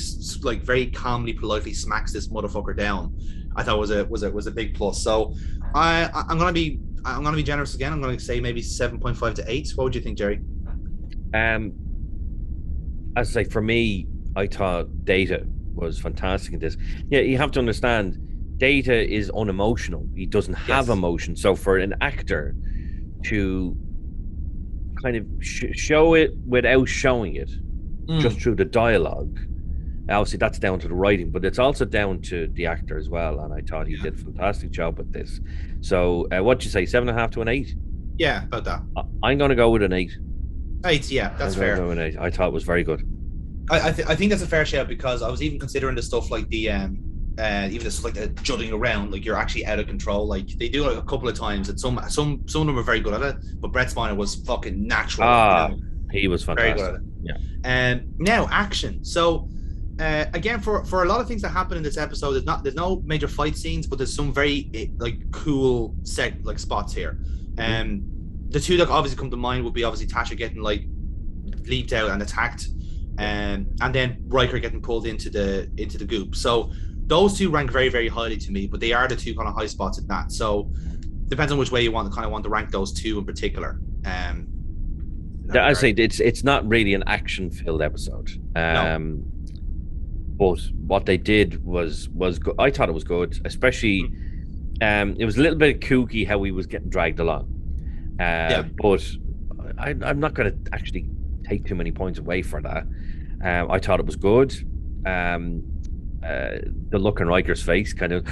very calmly, politely smacks this motherfucker down, I thought was a big plus. So I'm gonna be generous again. I'm gonna say maybe 7.5 to 8. What would you think, Jerry? As I say, for me, I thought Data was fantastic in this. Yeah, you have to understand, Data is unemotional. He doesn't have emotion. So for an actor to kind of show it without showing it, just through the dialogue, obviously that's down to the writing, but it's also down to the actor as well. And I thought he did a fantastic job with this. So what'd you say, 7.5 to an 8? Yeah, about that. I'm going to go with an 8. 8, yeah, that's fair. An 8. I thought it was very good. I think that's a fair shout, because I was even considering the stuff like the even the stuff like the jutting around, like you're actually out of control. Like they do it a couple of times, and some of them are very good at it. But Brett Spiner was fucking natural. You know? He was fantastic. Very good at it. Yeah. Now action. So again, for a lot of things that happen in this episode, there's no major fight scenes, but there's some very like cool spots here. The two that obviously come to mind would be obviously Tasha getting like leaped out and attacked, and then Riker getting pulled into the goop. So those two rank very, very highly to me, but they are the two kind of high spots in that. So depends on which way you want to rank those two in particular. I say it's not really an action-filled episode. No. But what they did was good. I thought it was good, especially it was a little bit kooky how he was getting dragged along. But I'm not going to actually take too many points away for that. I thought it was good. The look on Riker's face, kind of,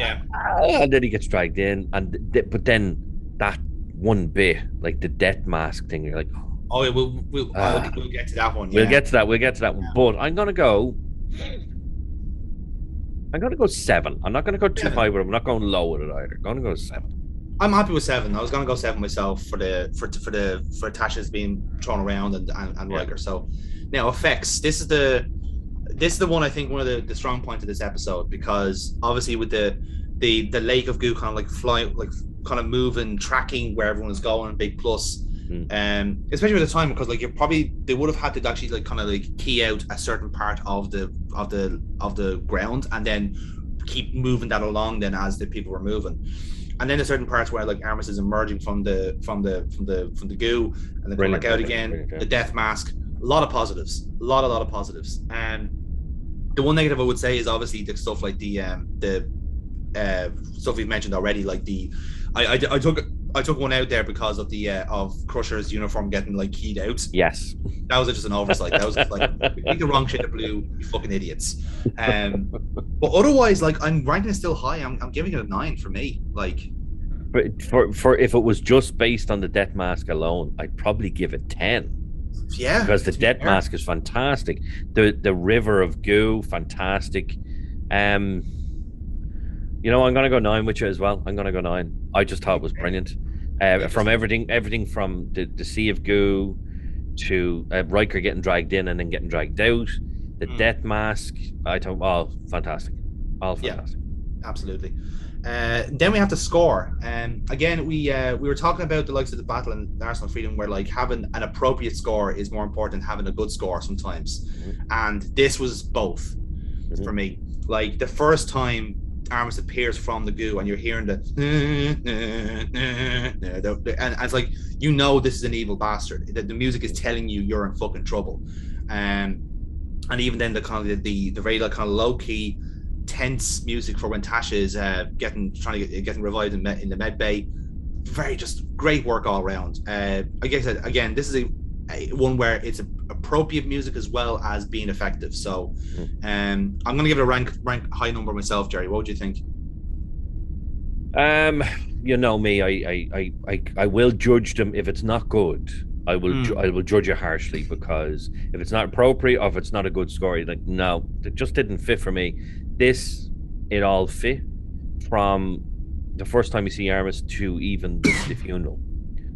and then he gets dragged in, but then that one bit, like the death mask thing, you're like, oh, we'll get to that one. We'll get to that one. But I'm gonna go 7. I'm not gonna go too high, but I'm not going low with it either. I'm gonna go 7. I'm happy with 7. I was gonna go 7 myself for Tasha's being thrown around and Riker. So now effects. This is the one, I think, one of the strong points of this episode, because obviously with the lake of goo kind of like flying, like kind of moving, tracking where everyone is going, big plus. Especially with the time, because like they would have had to actually like kind of like key out a certain part of the ground and then keep moving that along then as the people were moving. And then there's certain parts where like Armis is emerging from the goo and then coming back out again. The death mask. A lot of positives. A lot of positives. And the one negative I would say is obviously the stuff like the stuff we've mentioned already. Like I took one out there because of of Crusher's uniform getting like keyed out. Yes, that was just an oversight. That was just like, we picked the wrong shade of blue, you fucking idiots. But otherwise, like, I'm ranking it still high. I'm giving it a 9 for me. Like, but for if it was just based on the death mask alone, I'd probably give it 10. Yeah, because the death mask is fantastic. The river of goo, fantastic. I'm gonna go 9 with you as well. I'm gonna go 9. I just thought it was brilliant. From everything from the sea of goo to Riker getting dragged in and then getting dragged out. The death mask, I thought, oh, fantastic, all fantastic. Yeah, absolutely. Then we have to score, and again, we were talking about the likes of the Battle and Arsenal Freedom, where like having an appropriate score is more important than having a good score sometimes, and this was both for me. Like the first time Armis appears from the goo, and you're hearing and it's like this is an evil bastard. The music is telling you you're in fucking trouble, and even then the kind of the very like kind of low key, tense music for when Tasha is getting revived in the med bay. Very just great work all around. Like I said, again, this is one where it's appropriate music as well as being effective. So I'm gonna give it a rank high number myself. Jerry, what would you think? You know me, I will judge them if it's not good. I will judge it harshly, because if it's not appropriate or if it's not a good story, like, no, it just didn't fit for me. This, it all fit from the first time you see Armis to even the funeral.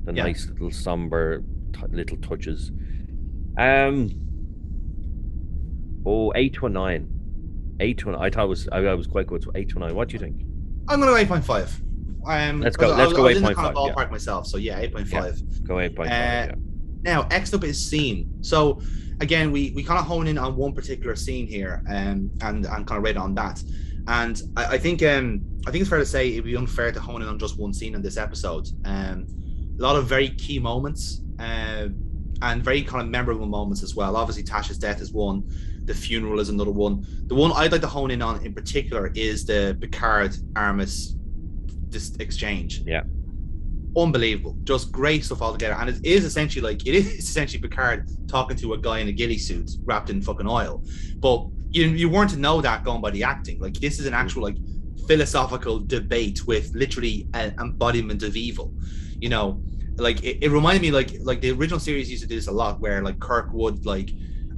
The nice little somber little touches. 8 to a 9. 8 to a 9. I thought I was quite good. So 8 to a 9. What do you think? I'm gonna go 8.5. Let's go 8.5. In the kind of ballpark myself, so 8.5. Yeah, go 8.5. Now, next up is scene. So again, we kind of hone in on one particular scene here, and kind of rate on that. And I think it's fair to say it'd be unfair to hone in on just one scene in this episode. A lot of very key moments, and very kind of memorable moments as well. Obviously, Tasha's death is one. The funeral is another one. The one I'd like to hone in on in particular is the Picard Armis exchange. Yeah, unbelievable, just great stuff altogether. And it is essentially Picard talking to a guy in a ghillie suit wrapped in fucking oil, but you weren't to know that going by the acting. Like, this is an actual like philosophical debate with literally an embodiment of evil. Like it reminded me like the original series used to do this a lot, where like Kirk would like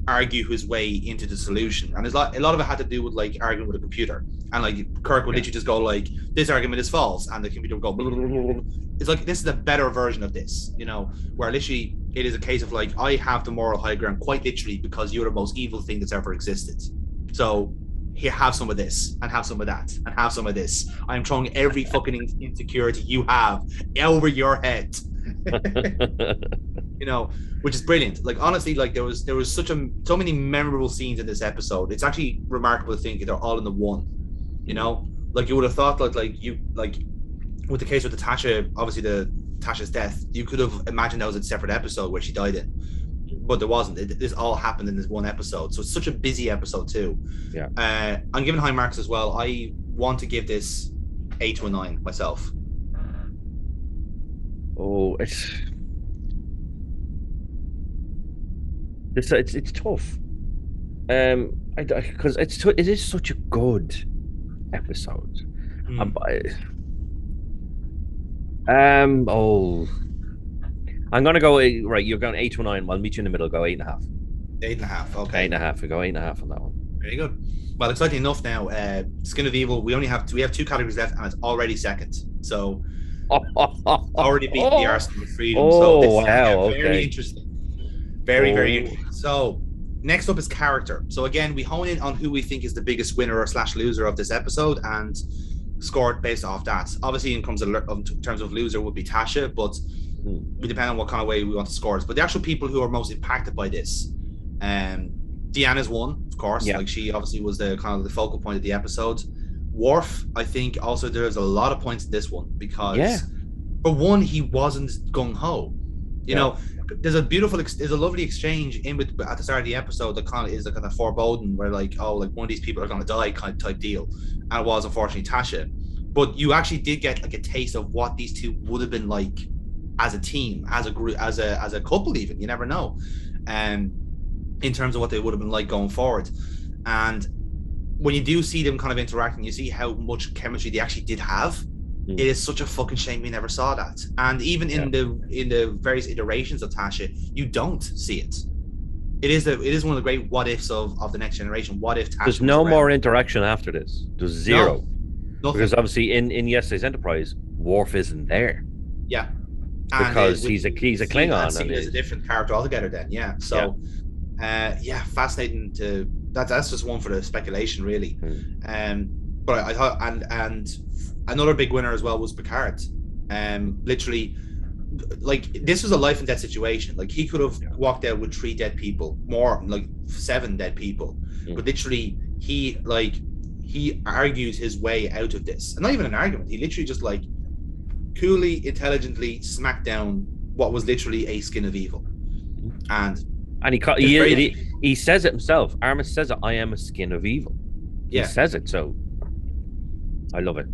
argue his way into the solution, and a lot of it had to do with like arguing with a computer, and like Kirk would literally just go like, this argument is false, and the computer would go blah, blah, blah, blah. It's like, this is a better version of this, where literally it is a case of like, I have the moral high ground, quite literally, because you're the most evil thing that's ever existed. So here, have some of this, and have some of that, and have some of this. I'm throwing every fucking insecurity you have over your head. Which is brilliant. Like, honestly, like there was so many memorable scenes in this episode. It's actually remarkable to think they're all in the one. Like, you would have thought like with the case with the Tasha, obviously the Tasha's death, you could have imagined that was a separate episode where she died in, but there wasn't. This all happened in this one episode, so it's such a busy episode too. I'm giving high marks as well. I want to give this 8 to a 9 myself. Oh, it's tough. Because it is such a good episode. I'm gonna go right. You're going 8 to 9. I'll meet you in the middle. Go 8.5. 8.5. Okay. 8.5. We go 8.5 on that one. Very good. Well, exciting enough now. Skin of Evil. We have 2 categories left, and it's already second. So already beat the Arsenal of Freedom. So this is very interesting. Very, very interesting. So next up is character. So again, we hone in on who we think is the biggest winner or / loser of this episode, and scored based off that. Obviously, in terms of loser would be Tasha, but we depend on what kind of way we want to score it. But the actual people who are most impacted by this, Deanna's one, of course. Yeah. Like, she obviously was the kind of the focal point of the episode. Worf, I think, also there's a lot of points in this one, because for one, he wasn't gung-ho. There's a lovely exchange at the start of the episode that kind of is a kind of foreboding, where like, oh, like one of these people are going to die kind of type deal, and it was unfortunately Tasha. But you actually did get like a taste of what these two would have been like as a team, as a group, as a couple, even. You never know, in terms of what they would have been like going forward. And when you do see them kind of interacting, you see how much chemistry they actually did have. It is such a fucking shame we never saw that. And even in the various iterations of Tasha, you don't see it. It is one of the great what ifs of the next generation. What if Tasha There's no more interaction after this. There's zero. No, because obviously in yesterday's Enterprise, Worf isn't there. Yeah. Because he's a Klingon and he's a different character altogether then, yeah. So fascinating to that's just one for the speculation, really. But I thought and another big winner as well was Picard. Literally, like, this was a life and death situation. Like, he could have walked out with 3 dead people, more like 7 dead people. But literally, he argued his way out of this. And not even an argument. He literally just like coolly, intelligently smacked down what was literally a skin of evil. And he says it himself. Armis says it, I am a skin of evil. He says it, so I love it.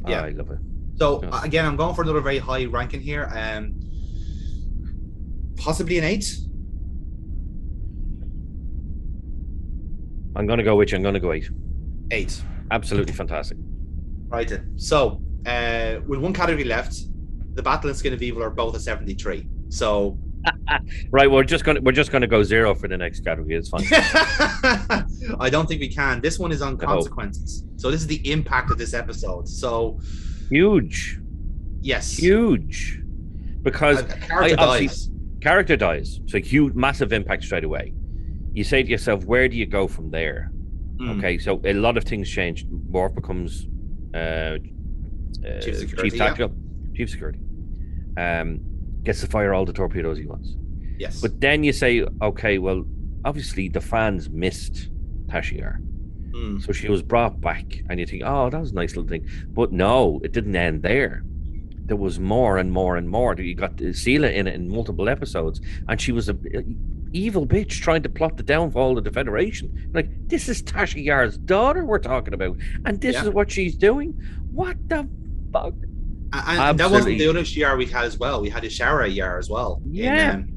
I love it. So again, I'm going for another very high ranking here. Possibly an 8. I'm gonna go with you. I'm gonna go 8. 8. Absolutely fantastic. Right then. So with one category left, the Battle and Skin of Evil are both a 73. So right, we're just gonna go 0 for the next category. It's fine. I don't think we can. This one is on consequences. So this is the impact of this episode. So huge. Yes. Huge. Because character dies. So huge, massive impact straight away. You say to yourself, where do you go from there? Okay, so a lot of things change. Worf becomes Chief Security. Chief Security. Gets to fire all the torpedoes he wants. Yes. But then you say, okay, well, obviously the fans missed Tasha Yar. So she was brought back, and you think, oh, that was a nice little thing. But no, it didn't end there. There was more and more and more. You got Sela in it in multiple episodes, and she was a evil bitch trying to plot the downfall of the Federation. Like, this is Tasha Yar's daughter we're talking about, and this is what she's doing. What the fuck? And that wasn't the other Yar we had as well. We had a Shara Yar as well. Yeah. In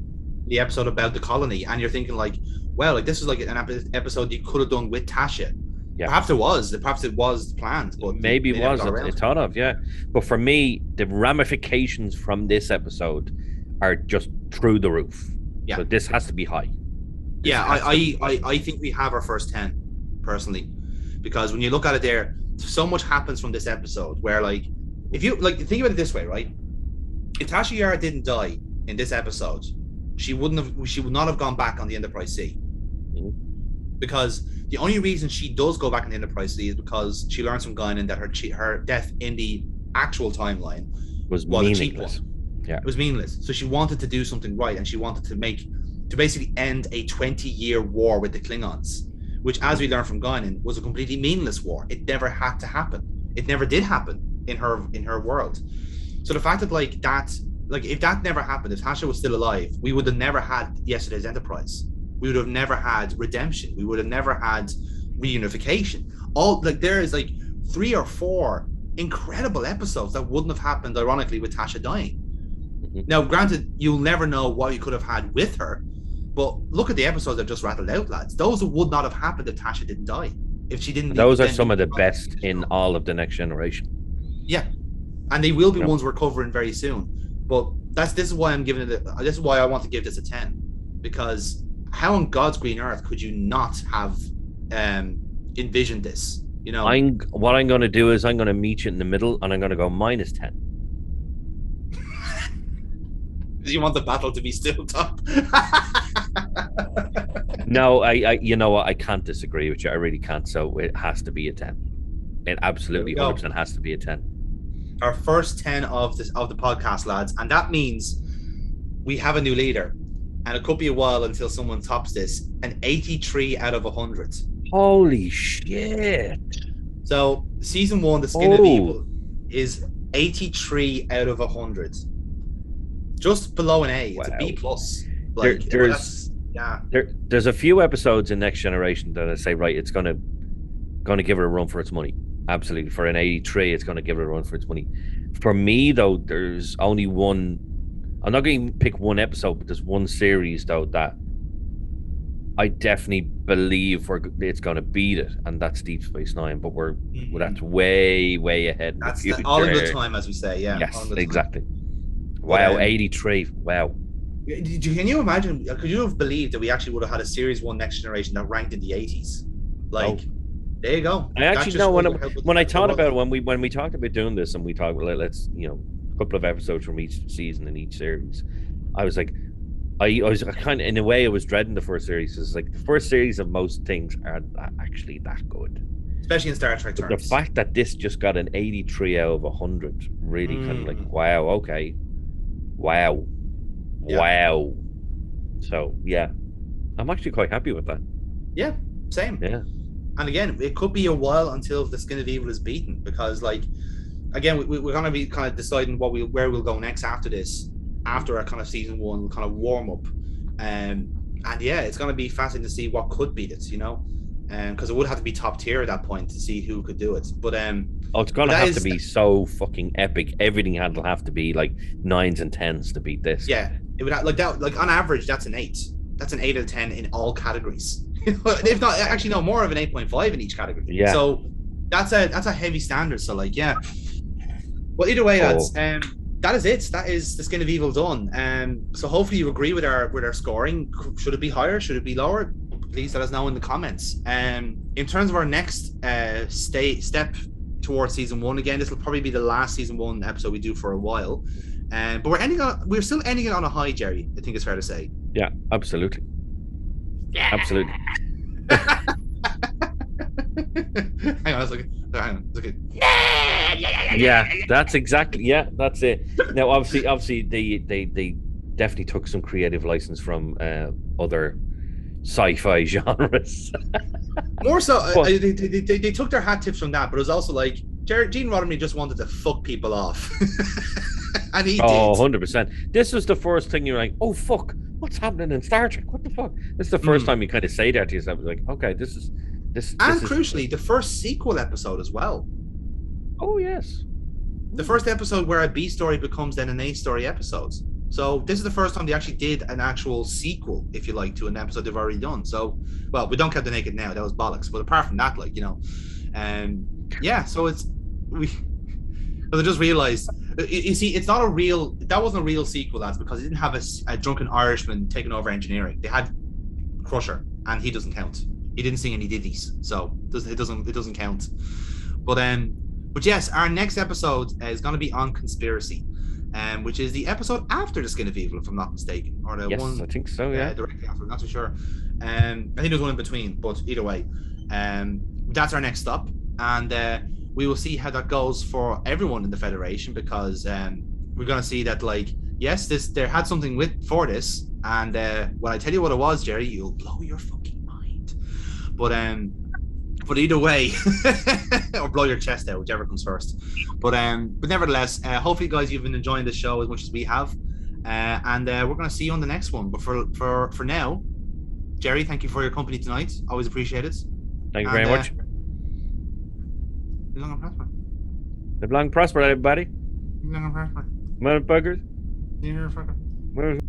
the episode about the colony, and you're thinking like, well, like, this is like an episode you could have done with Tasha. Yeah. Perhaps it was planned, but maybe it was thought of, But for me, the ramifications from this episode are just through the roof. So this has to be high. I think we have our first 10 personally, because when you look at it, there so much happens from this episode where, like, if you like think about it this way, right? If Tasha Yar didn't die in this episode, she would not have gone back on the Enterprise C. Because the only reason she does go back in the Enterprise C is because she learns from Guinan that her death in the actual timeline was a cheap one. It was meaningless. So she wanted to do something right, and she wanted to basically end a 20-year war with the Klingons, which, as we learned from Guinan, was a completely meaningless war. It never had to happen. It never did happen in her world. So the fact that if that never happened, if Tasha was still alive, we would have never had yesterday's Enterprise. We would have never had redemption. We would have never had reunification. There is 3 or 4 incredible episodes that wouldn't have happened, ironically, with Tasha dying. Now, granted, you'll never know what you could have had with her, but look at the episodes I've just rattled out, lads. Those would not have happened if Tasha didn't die. If she didn't. Those are some of the best in all of the Next Generation. Yeah, and they will be ones we're covering very soon. But this is why I'm giving it. This is why I want to give this a 10, because how on God's green earth could you not have envisioned this? You know, what I'm going to do is I'm going to meet you in the middle, and I'm going to go -10. Because you want the battle to be still top. No, I you know what? I can't disagree with you. I really can't. So it has to be a 10. It absolutely 100% has to be a 10. Our first 10 of the podcast, lads, and that means we have a new leader. And it could be a while until someone tops this. An 83 out of 100. Holy shit. So season 1, The Skin of Evil, is 83 out of 100. Just below an A. It's a B+. There's a few episodes in Next Generation that I say, right, it's gonna give it a run for its money. Absolutely. For an 83, it's gonna give it a run for its money. For me, though, there's only one. I'm not going to pick one episode, but there's one series though that I definitely believe it's going to beat it, and that's Deep Space Nine. But that's way ahead in the That's future. all in good time, as we say. Yeah. All in Yes, good exactly. Time. Wow, But, 83. Wow. can you imagine? Could you have believed that we actually would have had a Series 1 Next Generation that ranked in the 80s? Like, there you go. I actually know when I thought about it, when we talked about doing this, and we talked, let's a couple of episodes from each season and each series, I was like, I was kind of, in a way, I was dreading the first series. It's like the first series of most things are actually that good, especially in Star Trek terms. But the fact that this just got an 83 out of 100 really kind of like, wow, okay, wow. So yeah, I'm actually quite happy with that. Yeah, same. Yeah. And again, it could be a while until the Skin of Evil is beaten, because, like, again, we're going to be kind of deciding where we'll go next after this, after our kind of season 1 kind of warm up, and yeah, it's going to be fascinating to see what could beat it, because it would have to be top tier at that point to see who could do it. But it's going to have to be so fucking epic. Everything will have to be like 9s and 10s to beat this. Yeah, it would like that. Like on average, that's an 8. That's an 8 out of 10 in all categories. If not, actually, no, more of an 8.5 in each category. Yeah. So that's a heavy standard. So, like, yeah. Well, either way, lads, that is it. That is the Skin of Evil done. So hopefully you agree with our scoring. Should it be higher? Should it be lower? Please let us know in the comments. In terms of our next step towards season 1, again, this will probably be the last season 1 episode we do for a while. But we're still ending it on a high, Jerry. I think it's fair to say. Yeah, absolutely. Yeah. Absolutely. Hang on, let's look at. Yeah, that's exactly. Yeah, that's it. Now, obviously, they definitely took some creative license from other sci-fi genres. More so, they took their hat tips from that, but it was also like Gene Roddenberry just wanted to fuck people off, and he did. 100%. This was the first thing you're like, oh fuck, what's happening in Star Trek? What the fuck? This is the first time you kind of say that to yourself. Like, okay, this is. And crucially, the first sequel episode as well. Oh yes, the first episode where a B story becomes then an A story episode. So this is the first time they actually did an actual sequel, if you like, to an episode they've already done. So, well, we don't count The Naked Now, that was bollocks. But apart from that, like, yeah. So I just realized, you see, that wasn't a real sequel, lads, because it didn't have a drunken Irishman taking over engineering. They had Crusher, and he doesn't count. He didn't sing any ditties, so it doesn't count. But yes, our next episode is going to be on conspiracy, which is the episode after the Skin of Evil, if I'm not mistaken, or the one. I think so. Yeah, directly after. I'm not too sure. I think there's one in between, but either way, that's our next stop, and we will see how that goes for everyone in the Federation, because we're going to see that, like, yes, there had something for this, and when I tell you what it was, Jerry, you'll blow your fucking mind. But either way, or blow your chest out, whichever comes first. But nevertheless, hopefully, guys, you've been enjoying the show as much as we have, and we're going to see you on the next one. But for now, Jerry, thank you for your company tonight. Always appreciate it. Thank you very much. Live long and prosper. Live long and prosper, everybody. Live long and prosper. Motherfuckers. Motherfucker.